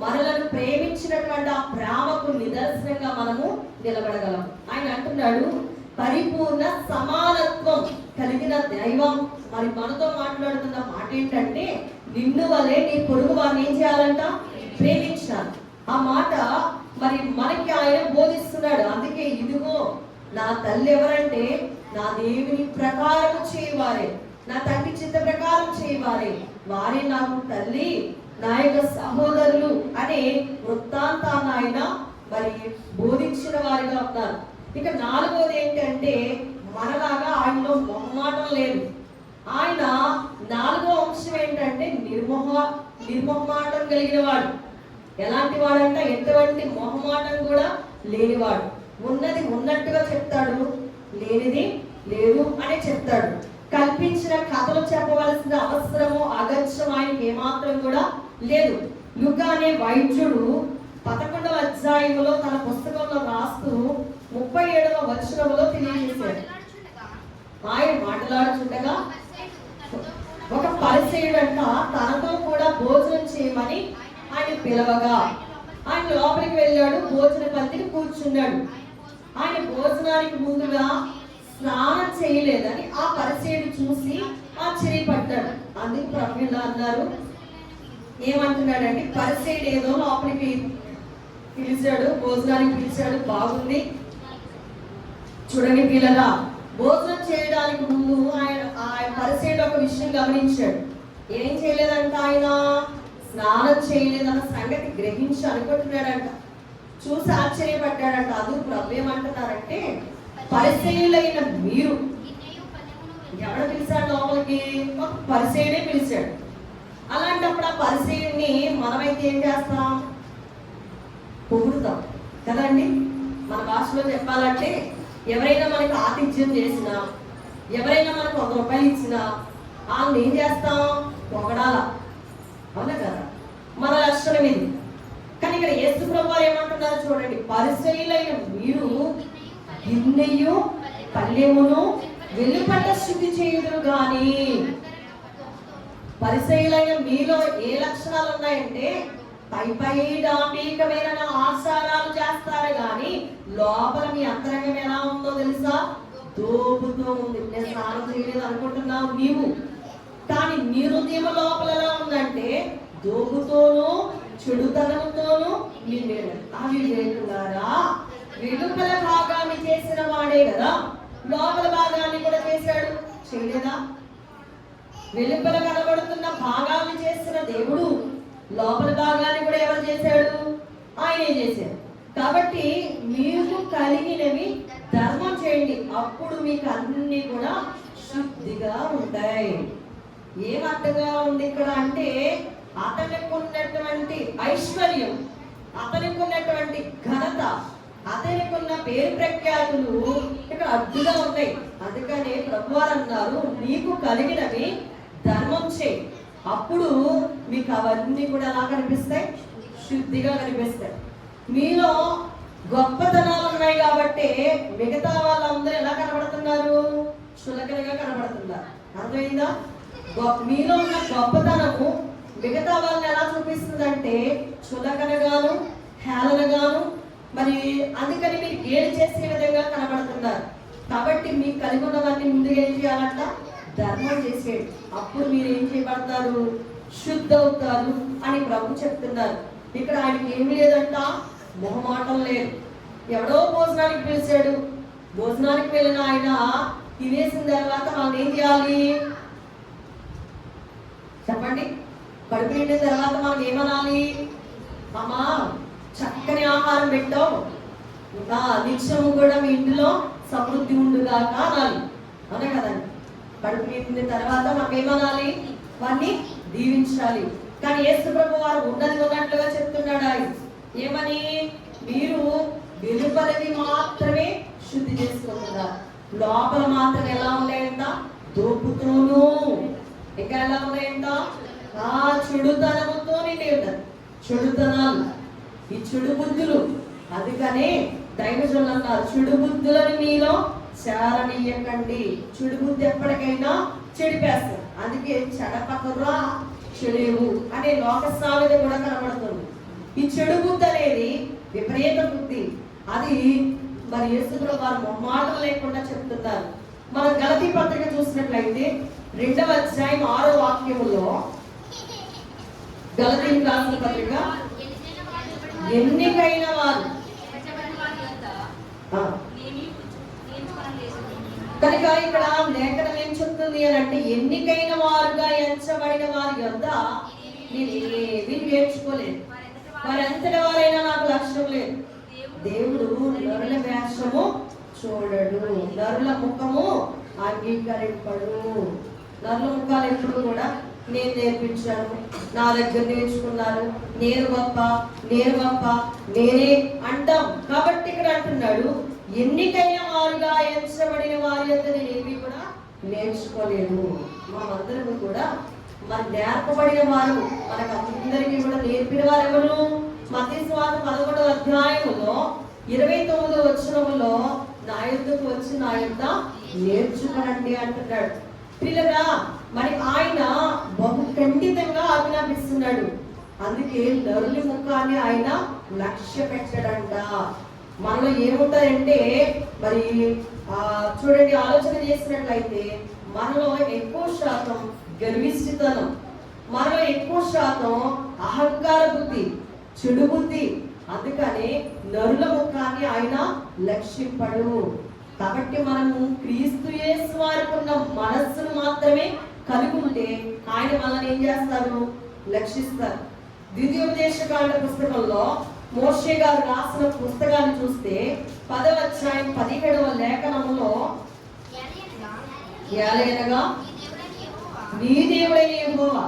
మనలను ప్రేమించినటువంటి ఆ ప్రేమకు నిదర్శనంగా మనము నిలబడగలం. ఆయన అంటున్నాడు, పరిపూర్ణ సమానత్వం కలిగిన దైవం మరి మనతో మాట్లాడుతున్న మాట ఏంటంటే, నిన్ను వలె నీ పొరుగు వారిని ఏం చేయాలంట? ప్రేమించాలి. ఆ మాట మరి మనకి ఆయన బోధిస్తున్నాడు. అందుకే ఇదిగో నా తల్లి ఎవరంటే, నా దేవుని ప్రకారం చేయవారే, నా తండ్రి చిత్త ప్రకారం చేయవారే, వారే నాకు తల్లి, నా యొక్క సహోదరులు అనే వృత్తాంతాన్ని ఆయన మరి బోధించిన వారిగా ఉన్నారు. ఇక నాలుగోది ఏంటంటే, మనలాగా ఆయనలో మొహమాటం లేదు. ఆయన నాలుగో అంశం ఏంటంటే నిర్మోహమాటం కలిగిన వాడు. ఎలాంటి వాడంట? ఎటువంటి మొహమాటం కూడా లేనివాడు. ఉన్నది ఉన్నట్టుగా చెప్తాడు, లేనిది లేదు అనే చెప్తాడు. కల్పించిన కథలు చెప్పవలసిన అవసరము అగత్యం ఆయనకి ఏమాత్రం కూడా లేదు. లుకా అనే వైద్యుడు 11వ అధ్యాయంలో తన పుస్తకంలో రాస్తూ 37వ వచనంలో తెలియజేశాడు. ఆయన మాట్లాడుతుండగా ఒక పరిసయ్యుడంట తనతో కూడా భోజనం చేయమని ఆయన పిలవగా ఆయన లోపలికి వెళ్ళాడు, భోజన పంక్తికి కూర్చున్నాడు. ఆయన భోజనానికి ముందుగా స్నానం చేయలేదని ఆ పరిసయ్యుడు చూసి ఆశ్చర్యపడ్డాడు. అందుకు ప్రభువులు అన్నారు, ఏమంటున్నాడంటే, పరిసయ్యుడు ఏదో లోపలికి పిలిచాడు, భోజనానికి పిలిచాడు, బాగుంది. చూడండి పిల్లరా, భోజనం చేయడానికి ముందు ఆయన పరిసయ్యుడు ఒక విషయం గమనించాడు. ఏం చేయలేదంట? ఆయన స్నానం చేయలేదన్న సంగతి గ్రహించి అనుకుంటున్నాడంట. చూసి ఆశ్చర్యపడ్డాడంట. అందుకు ప్రభు ఏమంటున్నారంటే, పరిసయ్యులైన మీరు, ఎవడు పిలిచాడు లోపలికి? ఒక పరిసయ్యుడే పిలిచాడు. అలాంటప్పుడు ఆ పరిసయ్యుడిని మనమైతే ఏం చేస్తాం? పొగుడుతాం కదండి. మన భాషలో చెప్పాలంటే, ఎవరైనా మనకు ఆతిథ్యం చేసినా, ఎవరైనా మనకు 100 రూపాయలు ఇచ్చినా వాళ్ళని ఏం చేస్తాం? పొగడాల. అవునా కదా? మన లక్షణం ఇది. కానీ ఇక్కడ యేసు ప్రభువు వారు ఏమంటున్నారో చూడండి, పరిసయ్యులైన మీరు గిన్నెయు పళ్ళెమును వెలుపట శుద్ధి చేయుదురు గాని. పరిసయ్యులైన మీలో ఏ లక్షణాలు ఉన్నాయంటే, పై డాంబికమైన ఆచారాలు చేస్తారు కానీ లోపల మీ అంతరంగం ఎలా ఉందో తెలుసా? దోపుతో ఉంది. నేను స్నానం చేయలేదు అనుకుంటున్నావు నీవు, కానీ నీ హృదయం లోపల ఎలా ఉందంటే దోపుతోనూ చెడుతనంతోనూ నిండేది. అవి వేటులారా, వెలుపల భాగాన్ని చేసిన వాడే కదా లోపల భాగాన్ని కూడా చేశాడు, చేయలేదా? వెలుపల కనబడుతున్న భాగాన్ని చేసిన దేవుడు లోపల భాగాన్ని కూడా ఎవరు చేశాడు? ఆయనే చేశాడు. కాబట్టి మీకు కలిగినవి ధర్మం చేయండి, అప్పుడు మీకు అన్ని కూడా శుద్ధిగా ఉంటాయి. ఏమర్థంగా ఉంది ఇక్కడ అంటే, అతనికి ఉన్నటువంటి ఐశ్వర్యం, అతనికి ఉన్నటువంటి ఘనత, అతనికి ఉన్న పేరు ప్రఖ్యాతులు ఇక్కడ అడ్డుగా ఉన్నాయి. అందుకనే ప్రభువారు అన్నారు, నీకు కలిగినవి ధర్మం చేయి, అప్పుడు మీకు అవన్నీ కూడా ఎలా కనిపిస్తాయి? శుద్ధిగా కనిపిస్తాయి. మీలో గొప్పతనాలు ఉన్నాయి కాబట్టి మిగతా వాళ్ళందరూ ఎలా కనబడుతున్నారు? చులకనగా కనబడుతున్నారు. అర్థమైందా? మీలో ఉన్న గొప్పతనము మిగతా వాళ్ళని ఎలా చూపిస్తుందంటే చులకనగాను, హేళనగాను, మరి అందుకని మీరు గేలి చేసే విధంగా కనబడుతున్నారు. కాబట్టి మీకు కలిగి ఉన్నవన్నీ ముందుగా ఏం చేయాలంట? ధర్మం చేసేది. అప్పుడు మీరు ఏం చేయబడతారు? శుద్ధ అవుతారు అని ప్రభు చెప్తున్నారు. ఇక్కడ ఆయనకి ఏమి లేదంట, మొహమాటం లేదు. ఎవడో భోజనానికి పిలిచాడు, భోజనానికి వెళ్ళిన ఆయన తినేసిన తర్వాత మనం ఏం చేయాలి చెప్పండి? కడుపు నిండిన తర్వాత మనం ఏమనాలి? అమ్మా చక్కని ఆహారం పెట్టావు, నిత్యము కూడా మీ ఇంటిలో సమృద్ధి ఉండుగాక అనాలి. అనే కదండి. కడుపు నిండిన తర్వాత మనం ఏమనాలి? వారిని దీవించాలి. కానీ యేసు ప్రభు వారు ఉన్నది ఉన్నట్లుగా చెప్తున్నాడు. ఆయన ఏమని? మీరు వెలుపలిది మాత్రమే శుద్ధి చేసుకుంటున్నారు, లోపల మాత్రం ఎలా ఉన్నాయంట? దోపుతూను. ఇంకా ఎలా ఉన్నాయంట? చెడుతనముతో నిండి ఉంటారు. చెడుతనాలు, ఈ చెడు బుద్ధులు. అందుకనే దైవజనులు అన్నారు, చెడు బుద్ధులని మీలో చేరనీయకండి. చెడు బుద్ధి ఎప్పటికైనా చెడిపేస్తారు. అందుకే చెడపకురా చెడేవు అనే లోక సామెత కూడా కనబడుతుంది. ఈ చెడు బుద్ధి అనేది విపరీత బుద్ధి. అది మరి యేసుప్రభువు వారు మొహమాటం లేకుండా చెప్తున్నారు. మనం గలతీ పత్రిక చూసినట్లయితే 2వ అధ్యాయం 6వ వాక్యములో, గలతీ రాసిన పత్రిక, ఎన్నికైన వారు కనుక ఇక్కడ లేఖనం ఏం చెప్తుంది అని అంటే, ఎన్నికైన వారుగా ఎంచబడిన వారి యొద్ద నేను ఏమీ నేర్చుకోలేదు, వారంతటి వారైనా నాకు లక్ష్యం లేదు. దేవుడు నరుల వేషము చూడడు, నరుల ముఖము అంగీకరింపడు. నరుల ముఖాలు ఎప్పుడు కూడా నేను నేర్పించాను, నా దగ్గర నేర్చుకున్నారు, నేను గొప్ప, నేను గొప్ప, నేనే అంటాం. కాబట్టి ఇక్కడ అంటున్నాడు, ఎన్నికైన వారుగా ఎంచబడిన వారి యొక్క నేనేమి కూడా నేర్చుకోలేదు. మనమందరము కూడా మన నేర్పబడిన వారు, మనకు అందరికీ కూడా నేర్పిన వారు ఎవరు? మత్తయి సువార్త 11వ అధ్యాయములో 29వ వచనములో, నా యొద్దకు వచ్చి నా యొద్ద నేర్చుకోనండి అంటున్నాడు. పిల్లగా మరి ఆయన బహు ఖండితంగా ఆజ్ఞాపిస్తున్నాడు. అందుకే నరుని ముఖాన్ని ఆయన లక్ష్య పెట్టడంట. మనలో ఏముంటాయంటే మరి చూడండి, ఆలోచన చేసినట్లయితే మనలో ఎక్కువ శాతం గర్విష్ఠతనం, మనలో ఎక్కువ శాతం అహంకార బుద్ధి, చెడు బుద్ధి. అందుకని నరుల ముఖాన్ని ఆయన లక్షింపడు. కాబట్టి మనము క్రీస్తు యేసు వారికి ఉన్న మనస్సును మాత్రమే కలిగి ఉంటే ఆయన మనల్ని ఏం చేస్తారు? లక్షిస్తారు. ద్వితీయోపదేశకాండ పుస్తకంలో మోషే గారు రాసిన పుస్తకాన్ని చూస్తే 10వ అధ్యాయం 17వ లేఖనములో, ఏలయనగా నీ దేవుడైన యెహోవా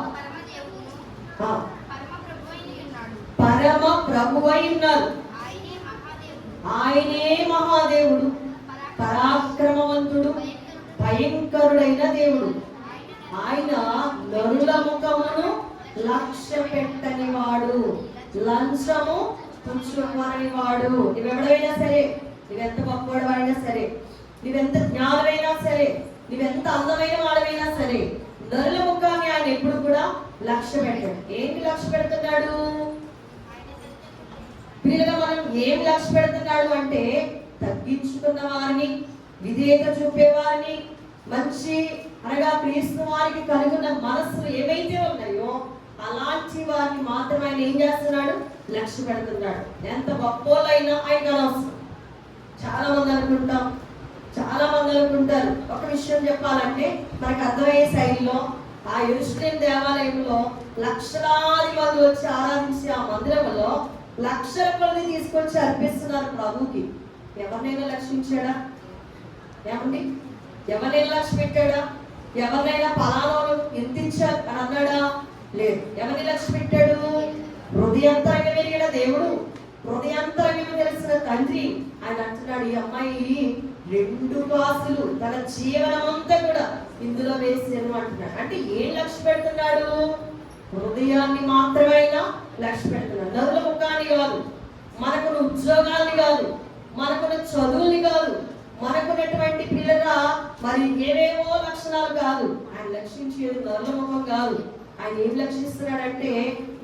పరమ ప్రభువై ఉన్నారు, ఆయనే మహాదేవుడు, పరాక్రమవంతుడు, భయంకరుడైన దేవుడు. ఆయన నరుల ముఖమును లక్ష్య పెట్టని వాడు, లంచము పుచ్చుకొనని వాడు. నువ్వెవడైనా సరే, నువ్వెంత గొప్పవాడైనా సరే, నువ్వెంత జ్ఞానమైనా సరే, నువ్వెంత అందమైన వాడమైనా సరే, నరుల ముఖాన్ని ఆయన ఎప్పుడు కూడా లక్ష్య పెట్టాడు. ఏంటి లక్ష్య పెడుతున్నాడు? పిల్లగా మనం ఏం లక్ష్య పెడుతున్నాడు అంటే, తగ్గించుకున్న వారిని, విధేయత చూపేవారిని, మంచి అనగా క్రీస్తు వారికి కలిగిన మనస్సులు ఏవైతే ఉన్నాయో అలాంటి వారిని మాత్రమే ఆయన ఏం చేస్తున్నాడు? లక్ష్య పెడుతున్నాడు. ఎంత గొప్పలైనా ఆయన అనవసరం. చాలా మంది అనుకుంటారు. ఒక విషయం చెప్పాలంటే మనకు అర్థమయ్యే శైలిలో, ఆ యెరూషలేము దేవాలయంలో లక్షలాది మంది వచ్చి ఆరాధించి ఆ మందిరంలో లక్షల కొలది తీసుకొచ్చి అర్పిస్తున్నారు ప్రభుకి. ఎవరినైనా లక్షించాడా? ఏమండి, ఎవరినైనా లక్ష్య పెట్టాడా? ఎవరినైనా పలానాలు ఎంత ఇచ్చారు అని అన్నాడా? లేదు. ఎవరిని లక్ష్య పెట్టాడు? హృదయాంతరంగా వెలిగిన దేవుడు, హృదయాంతరంగా తెలిసిన తండ్రి. ఆయన అంటున్నాడు, ఈ అమ్మాయి 2 కాసులు తన జీవనమంతా కూడా ఇందులో వేసాను అంటున్నాడు. అంటే ఏం లక్ష్య పెడుతున్నాడు? హృదయాన్ని మాత్రమే లక్ష్య పెడుతున్నాడు, నరుల ముఖాన్ని కాదు. మనకున్న ఉద్యోగాల్ని కాదు, మనకున్న చదువుల్ని కాదు, మనకున్నటువంటి పిల్లల మరి ఏవేవో లక్షణాలు కాదు. ఆయన లక్షించేది నరులముఖం కాదు. ఆయన ఏం లక్షిస్తున్నాడంటే,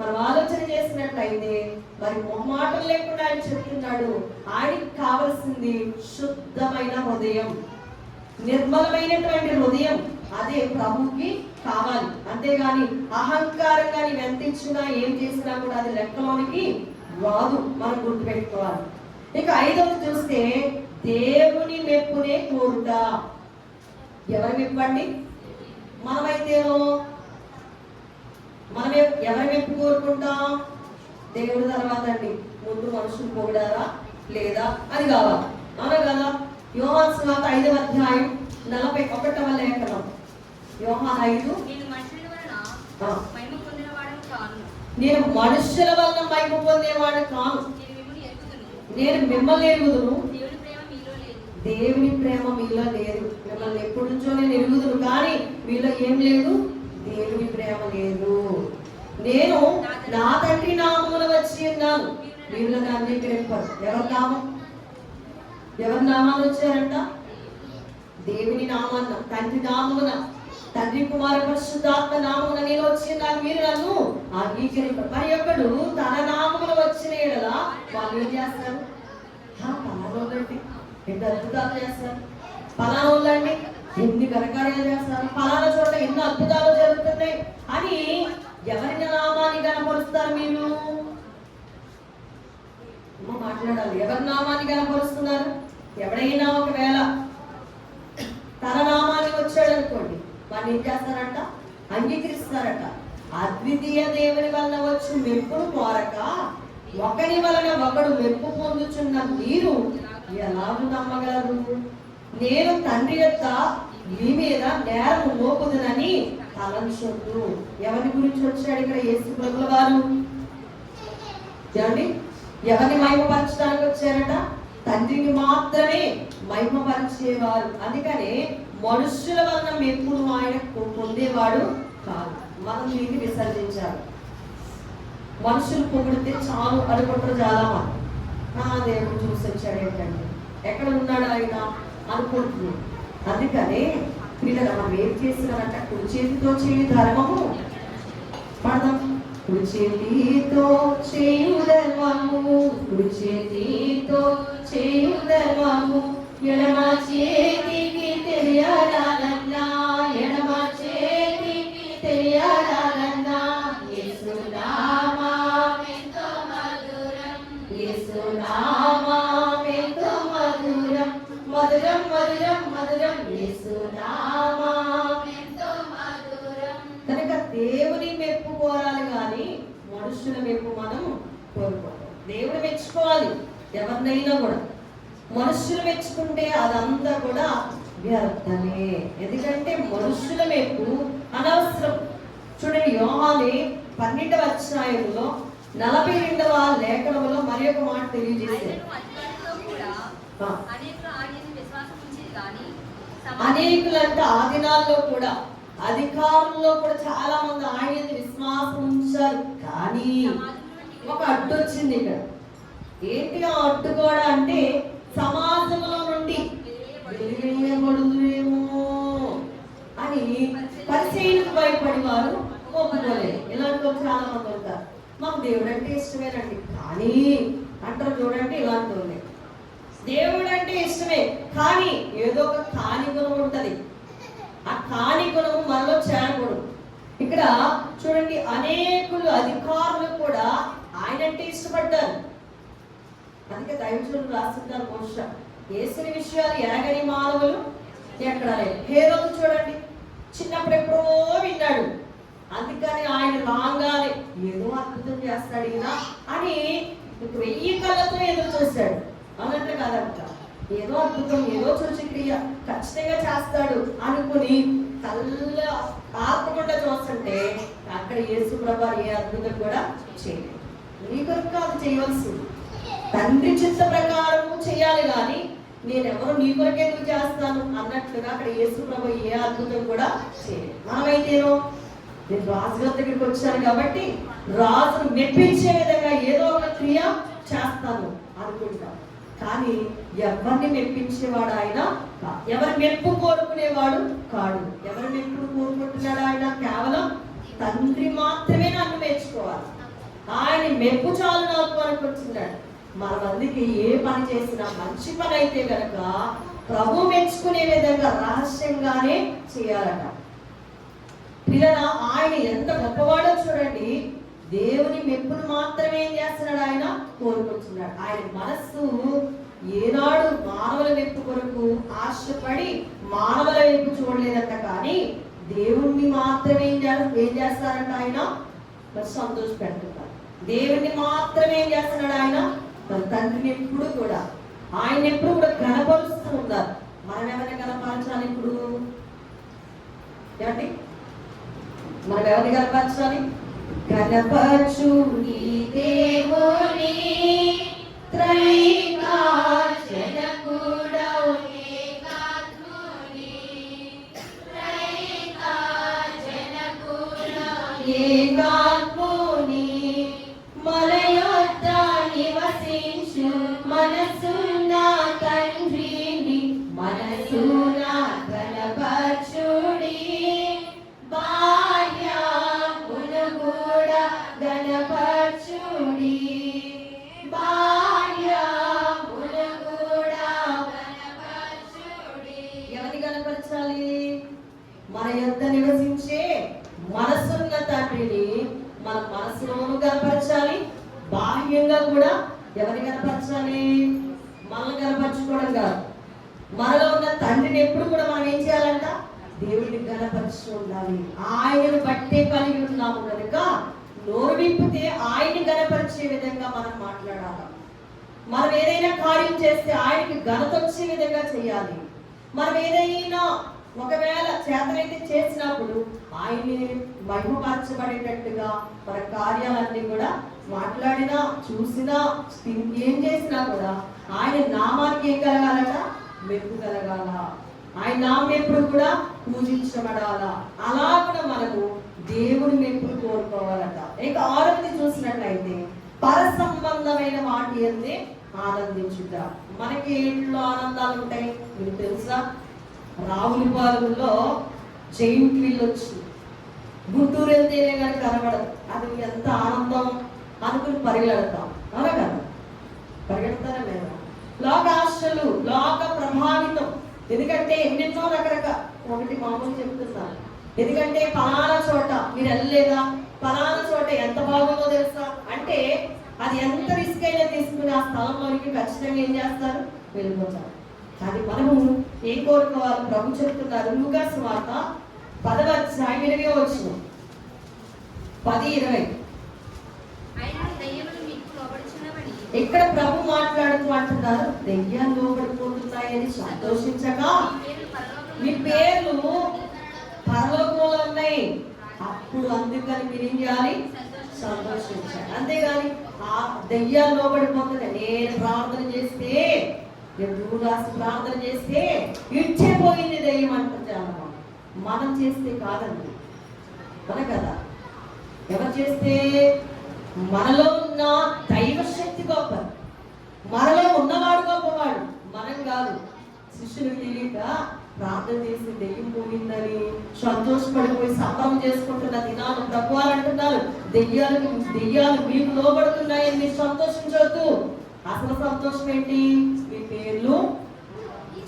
మనం ఆలోచన చేసినట్లయితే మరి మొహమాటం లేకుండా ఆయన చెప్తున్నాడు, ఆయనకి కావలసింది శుద్ధమైన హృదయం, నిర్మలమైనటువంటి హృదయం. అదే ప్రభుకి కావాలి. అంతేగాని అహంకారంగా నీవు ఎంత ఇచ్చినా ఏం చేసినా కూడా అది లెక్కలోనికి రాదు. మనం గుర్తుపెట్టుకోవాలి. ఇక 5వది చూస్తే దేవుని మెప్పునే కోరుట. ఎవరి మెప్పండి? మనమైతేనో మనం ఎవరి మెప్పు కోరుకుంటాం? దేవుడి తర్వాత అండి. ముందు మనుషులు పొగిడారా లేదా అది కావాలి, అవునా కదా? యోహాను సువార్త 5వ అధ్యాయం 41వ లేఖనం. యోహాను 5, నేను మనుషుల వలన మహిమ పొందేవాడు కాను, నేను మిమ్మల్ని ఎరుగుదును, దేవుని ప్రేమ మీలో లేదు. మిమ్మల్ని ఎప్పటి నుంచో నేను ఎరుగుదును, కానీ మీలో ఏం లేదు? దేవుని ప్రేమ లేదు. నేను నా తండ్రి నామమున వచ్చి ఉన్నాను, మీరు నన్ను అంగీకరింపరు. ఎవరి నామం? ఎవరి నామాలు వచ్చారంట? దేవుని నామాన్న, తండ్రి నామమున, తండ్రి కుమార పరిశుద్ధాత్మ నామమున నేను వచ్చి ఉన్నాను, మీరు నన్ను అంగీకరింపరు. మరి ఒకడు తన నామమున వచ్చిన ఎడల వాళ్ళు ఏం చేస్తారు? పలానోళ్ళండి ఎన్ని అద్భుతాలు చేస్తారు, పలానోళ్ళండి ఎన్ని ఘనకార్యాలు చేస్తారు, పలానా చోట ఎన్ని అద్భుతాలు జరుగుతున్నాయి అని ఎవరి నామాన్ని కనపరుస్తారు? మీరు మాట్లాడాలి. ఎవరి నామాన్ని కనపరుస్తున్నారు? ఎవడైనా ఒకవేళ తన నామాన్ని వచ్చాడు అనుకోండి, వాళ్ళు ఏం చేస్తారంట? అంగీకరిస్తారట. అద్వితీయ దేవుని వలన వచ్చి మెప్పును కోరక ఒకరి వలన ఒకడు మెప్పు పొందుచున్న మీరు ఎలా నమ్మగలరు? నేను తండ్రి యొక్క మీ మీద నేరము మోపుదునని తలంచొద్దు. ఎవరి గురించి వచ్చాడు ఇక్కడ యేసు ప్రభుల వారు? ఏమండి, ఎవరిని మహిమపరచడానికి వచ్చారట? తండ్రిని మాత్రమే మహిమపరిచేవారు. అందుకనే మనుషుల వలన మెప్పును ఆయన పొందేవాడు కాదు. మనం దీన్ని విసర్జించాలి. మనుషులు పొగిడితే చాలు అనుకుంటారు చాలా మంది. నా దేవుడు చూసి వచ్చాడు ఏంటండి, ఎక్కడ ఉన్నాడు ఆయన అనుకుంటున్నాడు. అందుకనే పిల్లలు మనం ఏం చేస్తున్నారంట? కుడి చేతితో చేయు ధర్మము పడదాం. కుడి చేతితో చేయు ధర్మము, కుడి చేతితో చేయు ధర్మము, ఎడమ చేతికి తెలియాలన్నా, ఎడమ చేతికి తెలియాలన్నా, యేసునామమెంతో మధురం, యేసునామమెంతో మధురం, మధురం మధురం మధురం, యేసునామమెంతో మధురం. కనుక దేవుని మెప్పు కోరాలి కానీ మనుషుల మెప్పు మనం కోరుకోవాలి. దేవుడు మెచ్చుకోవాలి ఎవరినైనా కూడా. మనుషులు మెచ్చుకుంటే అదంతా కూడా వ్యర్థమే. ఎందుకంటే మనుషుల మెప్పు అనవసరం. చూడండి, యోహాను 12వ అధ్యాయంలో 42వ లేఖనంలో మరి ఒక మాట తెలియజేశారు. అనేకులంటే ఆ దినాల్లో కూడా అధికారుల్లో కూడా చాలా మంది ఆయన విశ్వాసం ఉంచారు. కానీ ఒక అడ్డు వచ్చింది ఇక్కడ. ఏంటి ఆ అడ్డు కూడా అంటే, సమాజంలో నుండి వెలివేయబడుదురేమో అని పరిచయకు భయపడి వారు ఒప్పుకోలేదు. ఇలాంటి చాలా మంది ఉంటారు. మాకు దేవుడు అంటే ఇష్టమేనండి కానీ అంటారు. చూడండి, ఇలాంటి వాళ్ళే దేవుడు అంటే ఇష్టమే కానీ ఏదో ఒక కాని గుణం ఉంటుంది. ఆ కాని గుణము మనలో చేరకూడదు. ఇక్కడ చూడండి, అనేకులు అధికారులు కూడా ఆయన అంటే ఇష్టపడ్డారు. అందుకే దైవజనులు రాస్తున్నారు, బహుశా యేసుని విషయాలు ఎరగని మానవులు ఎక్కడ లేదు. హేరోదు చూడండి, చిన్నప్పుడు ఎప్పుడో విన్నాడు. అందుకని ఆయన రాగానే ఏదో అద్భుతం చేస్తాడు ఈయన అని 1000 కళ్ళతో ఎదురు చూశాడు. అన్నట్టు కాదంట, ఏదో అద్భుతం, ఏదో సూచక్రియ ఖచ్చితంగా చేస్తాడు అనుకుని కళ్ళ ఆపకుండా చూస్తుంటే అక్కడ యేసు ప్రభువు ఏ అద్భుతం కూడా చేయలేదు. నీ కొరకు కాదు చేయవలసింది, తండ్రి చిత్త ప్రకారం చేయాలి. కానీ నేనెవరు నీ కొరకు ఎందుకు చేస్తాను అన్నట్లుగా అక్కడ యేసు ప్రభువు ఏ అద్భుతం కూడా చేయలేదు. మనమైతేనో నేను రాజుగారి దగ్గరికి వచ్చాను కాబట్టి రాజును మెప్పించే విధంగా ఏదో ఒక క్రియ చేస్తాను అనుకుంటా. కానీ ఎవరిని మెప్పించేవాడు ఆయన కాదు. ఎవరి మెప్పు కోరుకునేవాడు కాడు. ఎవరి మెప్పును కోరుకుంటున్నాడు ఆయన? కేవలం తండ్రి మాత్రమే నన్ను మెచ్చుకోవాలి, ఆయన మెప్పు చాలు నాకు అనుకుంటున్నాడు. మన మందికి ఏ పని చేసినా మంచి పని అయితే కనుక ప్రభు మెచ్చుకునే విధంగా రహస్యంగానే చేయాలట. పిల్లల ఆయన ఎంత గొప్పవాడో చూడండి. దేవుని మెప్పును మాత్రమే ఏం చేస్తున్నాడు? ఆయన కోరుకుంటున్నాడు. ఆయన మనస్సు ఏనాడు మానవుల మెప్పు కొరకు ఆశపడి మానవుల వైపు చూడలేదంట. కానీ దేవుణ్ణి మాత్రమే ఏం చేస్తారంట? ఆయన మరి సంతోష పెడుతున్నారు. దేవుణ్ణి మాత్రమే ఏం చేస్తున్నాడు? ఆయన తన తండ్రిని ఎప్పుడు కూడా ఆయన ఎప్పుడు కూడా గణపరుస్తూ ఉన్నారు. మనం ఎవరిని గణపరచాలి? ఇప్పుడు ఏమండి, మనం ఎవరిని గణపరచాలి? గణపరచు నీ దేవుని త్రైకా జనకుడౌ ఏకాత్ముని త్రైకా జనకుడౌ ఏకాత్ముని మలయొద్ద నివసించు మనసున్న తండ్రిని మనసున గణపరచుడి బాహ్యమును కూడా గణపరచుడి బాహ్యమును కూడా గణపరచుడి. ఎవరిని గణపరచాలి? మన యొద్ద నివసించే మనసున్న తండ్రిని మన మనసులోను గణపరచాలి, బాహ్యంగా కూడా ఎవరిని గణపరచాలి? మనల్ని గణపరచుకోవడం కాదు, మనలో ఉన్న తండ్రిని ఎప్పుడు కూడా మనం ఏం చేయాలంట? దేవుడిని గణపరుస్తూ ఉండాలి. ఆయనను బట్టే కలిగి ఉన్నాము కనుక నోరు విప్పితే ఆయన్ని గణపరిచే విధంగా మనం మాట్లాడాలి. మనం ఏదైనా కార్యం చేస్తే ఆయనకి ఘనత వచ్చే విధంగా చేయాలి. మనం ఏదైనా ఒకవేళ చేతనైతే చేసినప్పుడు ఆయన్ని మహిమపరచబడేటట్టుగా మన కార్యాలన్నీ కూడా మాట్లాడినా చూసినా ఏం చేసినా కూడా ఆయన నామానికి ఏం కలగాలట? మెప్పు కలగాల. ఆయన నామం ఎప్పుడు కూడా పూజించబడాలా. అలా కూడా మనము దేవుని మెప్పును కోరుకోవాలట. ఇక 6వ చూసినట్లయితే పర సంబంధమైన వాటి అందే ఆనందించుట. మనకి ఇంట్లో ఆనందాలు ఉంటాయి, మీకు తెలుసా? రావులపాలెంలో జైంట్ వీల్ వచ్చింది. గుంటూరు వెళ్తేనే కానీ కనబడదు. అది ఎంత ఆనందం అనుకుని పరిగెడతాం, అవునా కదా? పరిగెడతారా లేదా? లోక ఆశలు, లోక ప్రభావితం. ఎందుకంటే ఎన్నెన్నో రకరకాల, ఒకటి మామూలు చెప్తున్నాను, ఎందుకంటే పలానా చోట మీరు వెళ్ళలేదా, పలానా చోట ఎంత బాగుందో తెలుసా అంటే అది ఎంత రిస్క్ అయినా తీసుకుని ఆ స్థలంలోనికి ఖచ్చితంగా ఏం చేస్తారు? వెళ్ళిపోతారు. కానీ మనము ఏం కోరుకోవాలి? ప్రభు చెప్తున్నారు లూకా సువార్త 10వ అధ్యాయం 20వ వచనం, 10:20. ఇక్కడ ప్రభు మాట్లాడుతూ అంటున్నారు, దెయ్యాలు లోబడిపోతున్నాయని సంతోషించగా మీ పేర్లు పరలోకంలో ఉన్నాయి. అప్పుడు అందుకని మీరేం చేయాలి? సంతోషించాలి. అంతేగాని ఆ దెయ్యాలు లోబడిపోతుంది నేను ప్రార్థన చేస్తే, ఎప్పుడు రాసి ప్రార్థన చేస్తే ఇచ్చిపోయింది దెయ్యం అంటున్నాను. మనం చేస్తే కాదండి, మన కదా. ఎవరు చేస్తే? మనలో ఉన్న దైవ శక్తి గొప్ప, మనలో ఉన్నవాడు గొప్పవాడు, మనం కాదు. శిష్యులు తెలియక ప్రార్థన చేసి దెయ్యం పోయిందని సంతోషపడిపోయి సంబరం చేసుకుంటున్న దినాలు ప్రభువారు అంటున్నారు, దెయ్యాలు మీకు లోబడుతున్నాయని మీరు సంతోషించవద్దు. అసలు సంతోషం ఏంటి? మీ పేర్లు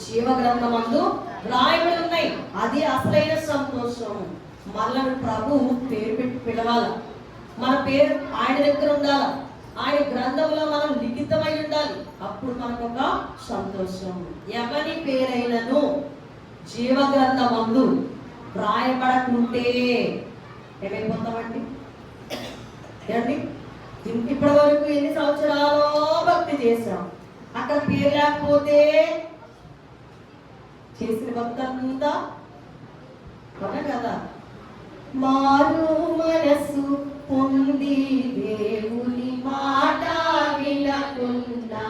జీవ గ్రంథమందు రాయబడి ఉన్నాయి. అది అసలైన సంతోషం. మనల్ని ప్రభు పేరు పెట్టి పిలవాలి. మన పేరు ఆయన దగ్గర ఉండాలి, ఆయన గ్రంథంలో మనం లిఖితమై ఉండాలి. అప్పుడు మనకు ఒక సంతోషం. ఎవరి పేరైనను జీవ గ్రంథమందు రాయబడకుంటే ఏమైపోతామండి? ఏమండి, ఇప్పటి వరకు ఎన్ని సంవత్సరాలు భక్తి చేశాం, అక్కడ పేరు లేకపోతే చేసిన భక్తి అంతా కదా. మారు మనసు పొంది దేవుని మాట వినకుండా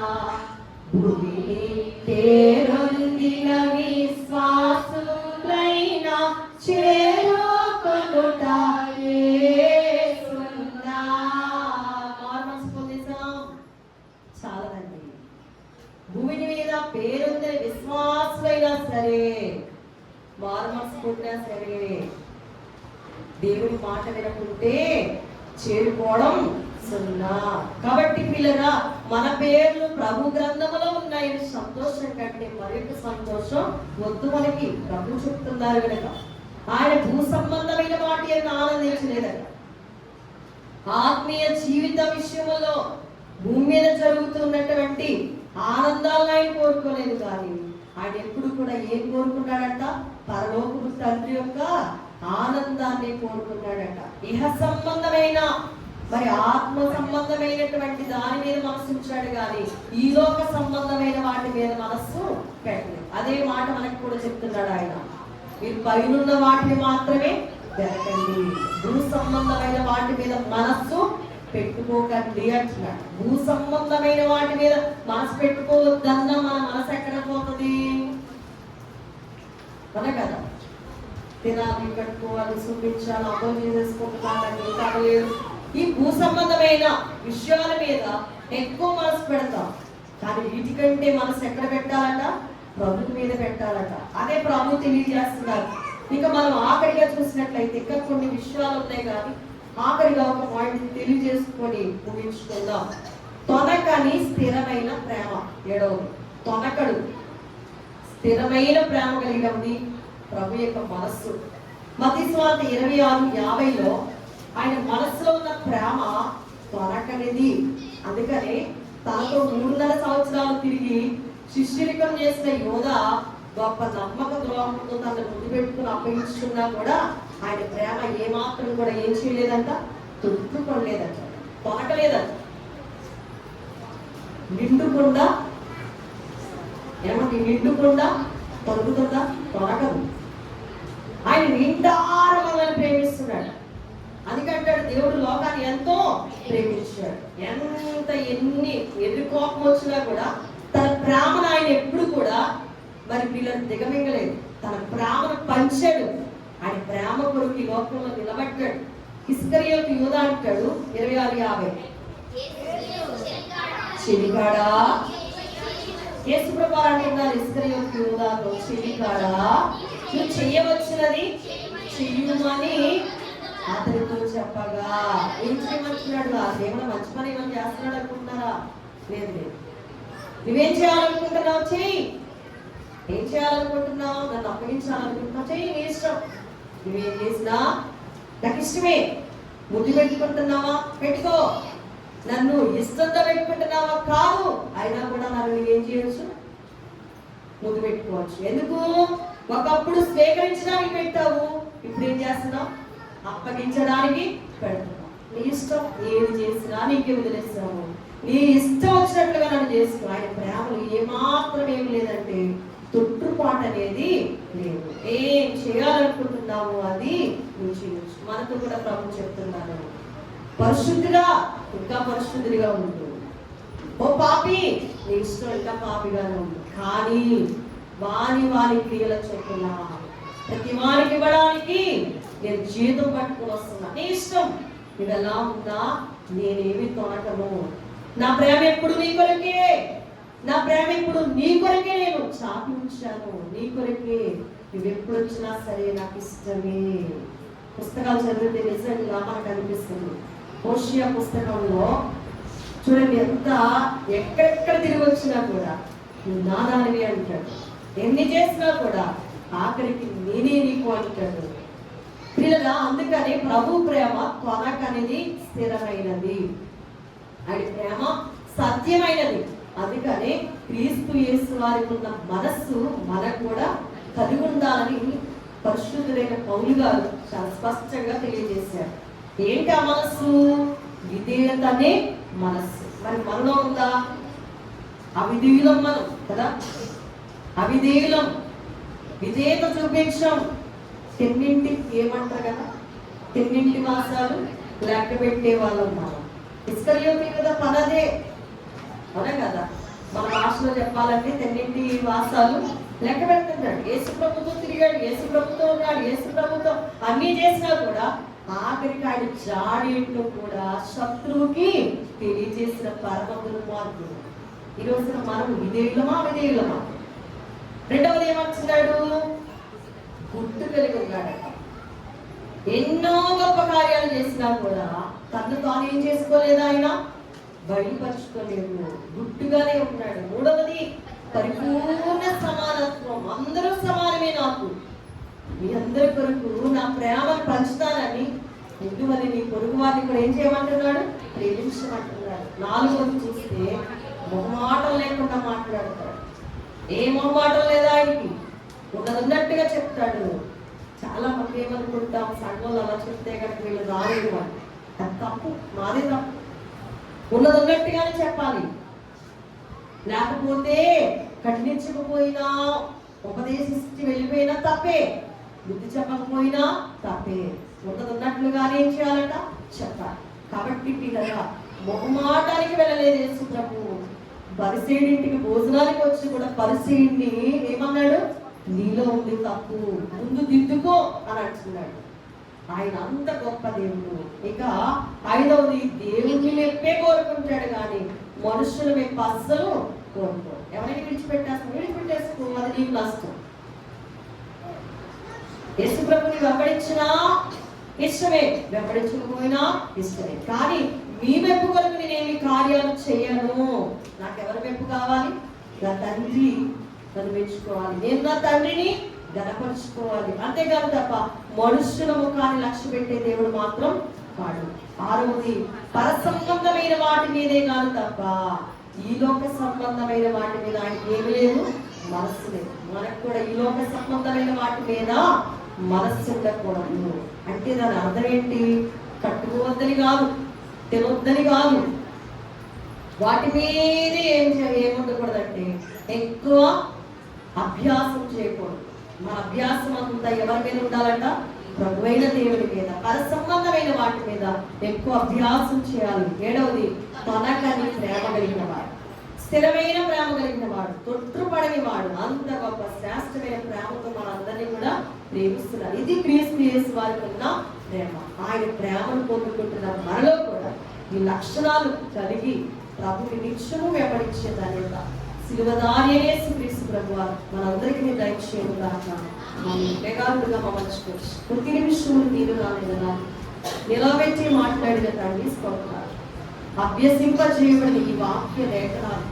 భూమిని పేరొందిన విశ్వాసులైన చేరుకొనుట రాసుకుంటున్నా సరే దేవుని మాట వినకుంటే చేరుకోవడం సున్నా. కాబట్టి పిల్లరా, మన పేర్లు ప్రభు గ్రంథములో ఉన్నాయని సంతోషం కంటే మరొక సంతోషం వద్దు మనకి. ప్రభు చెప్తున్నారు కనుక ఆయన భూ సంబంధమైన వాటి అని ఆనందించలేదట. ఆత్మీయ జీవిత విషయంలో భూమి మీద జరుగుతున్నటువంటి ఆనందాలను ఆయన కోరుకోలేదు, కానీ ఆయన ఎప్పుడు కూడా ఏం కోరుకున్నాడంట? పరలోకపు తండ్రి యొక్క ఆనందాన్ని కోరుకున్నాడట. ఇహ సంబంధమైన మరి ఆత్మ సంబంధమైనటువంటి దాని మీద మనసు ఉంచాడు, కానీ ఈ లోక సంబంధమైన వాటి మీద మనస్సు పెట్టలేదు. అదే మాట మనకు కూడా చెప్తున్నాడు ఆయన, మీరు పైనున్న వాటిని మాత్రమే వెతకండి, భూ సంబంధమైన వాటి మీద మనస్సు పెట్టుకోకండి అంటున్నాడు. భూ సంబంధమైన వాటి మీద మనసు పెట్టుకోవద్దన్న మన మనసు ఎక్కడ పోతుంది? మన కదా, తినాలి, కట్టుకోవాలి, చూపించాలి, అమలు చేసేసుకుంటున్నాను కాలేదు. ఈ భూ సంబంధమైన విషయాల మీద ఎక్కువ మనసు పెడతాం, కానీ వీటికంటే మనసు ఎక్కడ పెట్టాలట? ప్రభు మీద పెట్టాలట. అదే ప్రభు తెలియజేస్తున్నారు. ఇక మనం ఆఖరిగా చూసినట్లయితే ఇంకా కొన్ని విషయాలు ఉన్నాయి, కానీ ఆఖరిగా ఒక పాయింట్ తెలియజేసుకొని ముగించుకుందాం. తొనకని స్థిరమైన ప్రేమ. ఏడవది, తొనకడు స్థిరమైన ప్రేమ కలిగినది ప్రభు యొక్క మనస్సు. మత్తయి సువార్త 26:50లో ఆయన మనస్సులో ఉన్న ప్రేమ తొనకనిది. అందుకనే తనతో 3.5 సంవత్సరాలు తిరిగి శిష్యరికం చేసిన యోధ గొప్ప నమ్మక ద్రోహంతో తనను ముందు పెట్టుకుని అప్పగించుకున్నా కూడా ఆయన ప్రేమ ఏమాత్రం కూడా ఏం చేయలేదంట? తొట్టుకోలేదంట, తొనకలేదంట. నిండుకుండా ఏమంటే నిండుకుండా తొలుగుతుందా? తొనకదు. ఆయన నిండార మనల్ని ప్రేమిస్తున్నాడు. అందుకంటాడు దేవుడు లోకాన్ని ఎంతో ప్రేమించాడు. ఎన్ని కోపం వచ్చినా కూడా తన ప్రేమను ఆయన ఎప్పుడు కూడా మరి పిల్లలు దిగమింగలేదు. తన ప్రేమను పంచాడు. ఆయన ప్రేమ కొరకు ఈ లోకంలో నిలబడ్డాడు. ఇస్కరియోతు యూద అంటాడు 26:50, చెలికాడా? యేసు ప్రభువు అంటున్నారు ఇస్కరియోతు యూదాతో, చెలికాడా నువ్వు చెయ్యవచ్చినది చెయ్యమని అతనితో చెప్పగా. ఏం చేయమంటున్నాడు? ఆ దేవుడు మంచి పని ఏమని చేస్తున్నాడు అనుకుంటున్నారా? లేదు లేదు. నువ్వేం చేయాలనుకుంటున్నావు? చెయ్యి. ఏం చేయాలనుకుంటున్నావు? నన్ను అప్పగించాలనుకుంటున్నావు? చెయ్యి, నీ ఇష్టం. నువ్వేం చేసినా నాకు ఇష్టమే. ముద్దు పెట్టుకుంటున్నావా? పెట్టుకో. నన్ను ఇష్టంతో పెట్టుకుంటున్నావా? కాదు. అయినా కూడా నన్ను నువ్వేం చేయొచ్చు? ముద్దు పెట్టుకోవచ్చు. ఎందుకు? ఒకప్పుడు స్వీకరించడానికి పెట్టావు, ఇప్పుడు ఏం చేస్తున్నావు? అప్పగించడానికి పెడుతున్నావు. నీ ఇష్టం, ఏది చేసినా నీకే వదిలేస్తావు. నీ ఇష్టం వచ్చినట్లుగా నన్ను చేసుకో. ఆయన ప్రేమలు ఏమాత్రం ఏమి లేదంటే తొట్టుపాటు అనేది లేదు. ఏం చేయాలనుకుంటున్నావు అది నువ్వు చేయొచ్చు. మనతో కూడా ప్రభు చెప్తున్నాను, పరిశుద్ధిగా ఇంకా పరిశుద్ధిగా ఉండు. ఓ పాపి, నీ ఇష్టం ఇంకా పాపిగానే ఉంది, కానీ వాని క్రియల చొప్పున ప్రతి వారికి ఇవ్వడానికి నేను జీతం పట్టుకుని వస్తున్నా. నీ ఇష్టం. నువ్వు ఎలా ఉన్నా నేనేమి తొనకను. నా ప్రేమ ఎప్పుడు నీ కొరకే. నా ప్రేమ ఇప్పుడు నీ కొరకే నేను చాపి ఉంచాను. నీ కొరకే. నువ్వెప్పుడు వచ్చినా సరే నాకు ఇష్టమే. పుస్తకాలు చదివితే నిజంగా మనకు అనిపిస్తుంది. హోషియా పుస్తకంలో చూడండి, ఎంత ఎక్కడెక్కడ తిరిగి వచ్చినా కూడా నువ్వు నా దానివి అంటాడు. ఎన్ని చేసినా కూడా ఆఖరికి నేనే నీకు అంటాడు. పిల్లగా అందుకని ప్రభు ప్రేమ త్వరకనేది స్థిరమైనది. ఆయన ప్రేమ సత్యమైనది. అందుకని క్రీస్తు యేసు వారికి ఉన్న మనస్సు మనకు కూడా కలిగి ఉండాలని పరిశుద్ధులైన పౌలు గారు చాలా స్పష్టంగా తెలియజేశారు. ఏంటి ఆ మనస్సు? విధేయతనే మనస్సు. మరి మనలో ఉందా? అవిధేయులం మనం కదా, అవిధేయులం. విధేయత చూపించాం. తిన్నింటి ఏమంటారు కదా, తిన్నింటి మాసాలు లెక్క పెట్టే వాళ్ళం మనం. ఇస్కరియోతు కదా పనదే, అవునా కదా? మన భాషలో చెప్పాలంటే తిన్నింటి మాసాలు లెక్క పెడుతున్నాడు. యేసు ప్రభుతో తిరిగాడు, యేసు ప్రభుతో ఉన్నాడు, యేసు ప్రభుతో అన్ని చేసినా కూడా ఆఖరికి ఆయన జాడి ఏంటో కూడా శత్రువుకి తెలియజేసిన పరమ దుర్మార్గుడు. ఈ రోజున మనం విధేయులమా? విధేయులమా? రెండవది ఏమంటున్నాడు? గుర్తు కలిగి ఉన్నాడట. ఎన్నో గొప్ప కార్యాలు చేసినా కూడా తను తాను ఏం చేసుకోలేదు, ఆయన బయలుపరుచుకోలేదు, గుట్టుగానే ఉన్నాడు. మూడవది పరిపూర్ణ సమానత్వం. అందరూ సమానమే నాకు, మీ అందరి కొరకు నా ప్రేమను పంచుతానని. ఎందువని నీ పొరుగు వారిని కూడా ఏం చేయమంటున్నాడు, ప్రేమించమంటున్నాడు. నాలుగోది చూస్తే మొహమాటం లేకుండా మాట్లాడతాడు. ఏ మొహమాటం లేదా ఆయనకి, ఉన్నట్టుగా చెప్తాడు. చాలా మంది ఏమనుకుంటాం, సంఘంలో అలా చెప్తే కనుక వీళ్ళు రాలేదు అని. అది తప్పు, మాదే తప్పు. ఉన్నట్టుగానే చెప్పాలి. లేకపోతే ఖండించకపోయినా, ఉపదేశించి వెళ్ళిపోయినా తప్పే, బుద్ధి చెప్పకపోయినా తప్పే. ఉన్నట్లుగానే ఏం చేయాలట, చెప్పాలి. కాబట్టి పిల్లగా మొహమాటానికి వెళ్ళలేదు యేసు ప్రభువు. పరిసయ్యుడింటికి భోజనానికి వచ్చి కూడా పరిసయ్యుడిని ఏమన్నాడు, నీలో ఉంది తప్పు, ముందు దిద్దుకో అని అంటున్నాడు. ఆయన అంత గొప్ప దేవుడు. ఇక ఐదవది, దేవుణ్ణి మెప్పే కోరుకుంటాడు కానీ మనుషుల మెప్ప అస్సలు కోరుకో. ఎవరికి విడిచిపెట్టేసుకో, అది నీకు నష్టం. యేసు ప్రభుని వెంబడించినా ఇష్టమే, వెంబడించకపోయినా ఇష్టమే. కానీ మీ మెప్పు కొరకు నేనేమి కార్యాలు చేయను. నాకెవరి మెప్పు కావాలి, నా తండ్రి నన్ను మెచ్చుకోవాలి, నేను నా తండ్రిని గణపరుచుకోవాలి. అంతేకాదు తప్ప మనుషుల ముఖాన్ని లక్ష్య పెట్టే దేవుడు మాత్రం కాడు. ఆరవది, పర సంబంధమైన వాటి మీదే కాదు తప్ప ఈ లోక సంబంధమైన వాటి మీద ఆయనకి ఏమి లేదు, మనస్సు లేదు. మనకు కూడా ఈ లోక సంబంధమైన వాటి మీద మనస్సు ఉండకూడదు. అంటే దాని అర్థం ఏంటి, కట్టుకోవద్దని కాదు, తినొద్దని కాదు, వాటి మీదే ఏముండకూడదంటే ఎక్కువ అభ్యాసం చేయకూడదు. మన అభ్యాసం అంతా ఎవరి మీద ఉండాలంట, ప్రభువైన దేవుడి మీద, పర సంబంధమైన వాటి మీద ఎక్కువ అభ్యాసం చేయాలి. ఏడవది, తనకని ప్రేమ కలిగిన వాడు, స్థిరమైన ప్రేమ కలిగిన వాడు, తొట్టుపడని వాడు, అంత గొప్ప శ్రేష్టమైన ప్రేమతో మనందరినీ కూడా ప్రేమిస్తున్నారు. ఇది క్రీస్తు యేసు వారికి ఉన్న ప్రేమ. ఆయన ప్రేమను పొందుకుంటున్న మనలో కూడా ఈ లక్షణాలు కలిగి ప్రభుని నిత్యము వెంబడించే ధన్యత శిలువదారి యేసు క్రీస్తు ప్రభువారు మనందరికీ దయచేయను గాక. వేగాలుగా మమ్మల్ని ప్రతి నిమిషము నీరు రాలేదన్నా నిలబెట్టి మాట్లాడిన తండ్రి స్తోత్రాలు. అభ్యసింపజేయబడిన ఈ వాక్య లేఖనాలు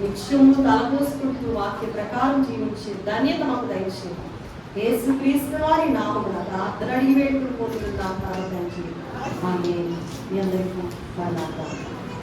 నిత్యము తలపోసుకుంటూ వాక్య ప్రకారం జీవించే ధన్యత మాకు దయచేయండి. యేసు క్రీస్తు వారి నామమున ప్రార్థన అడిగి వేడుకుని పొందుతున్నాం. ప్రార్థన చేయండి. ఆమేన్. మీ అందరికీ వందనాలు.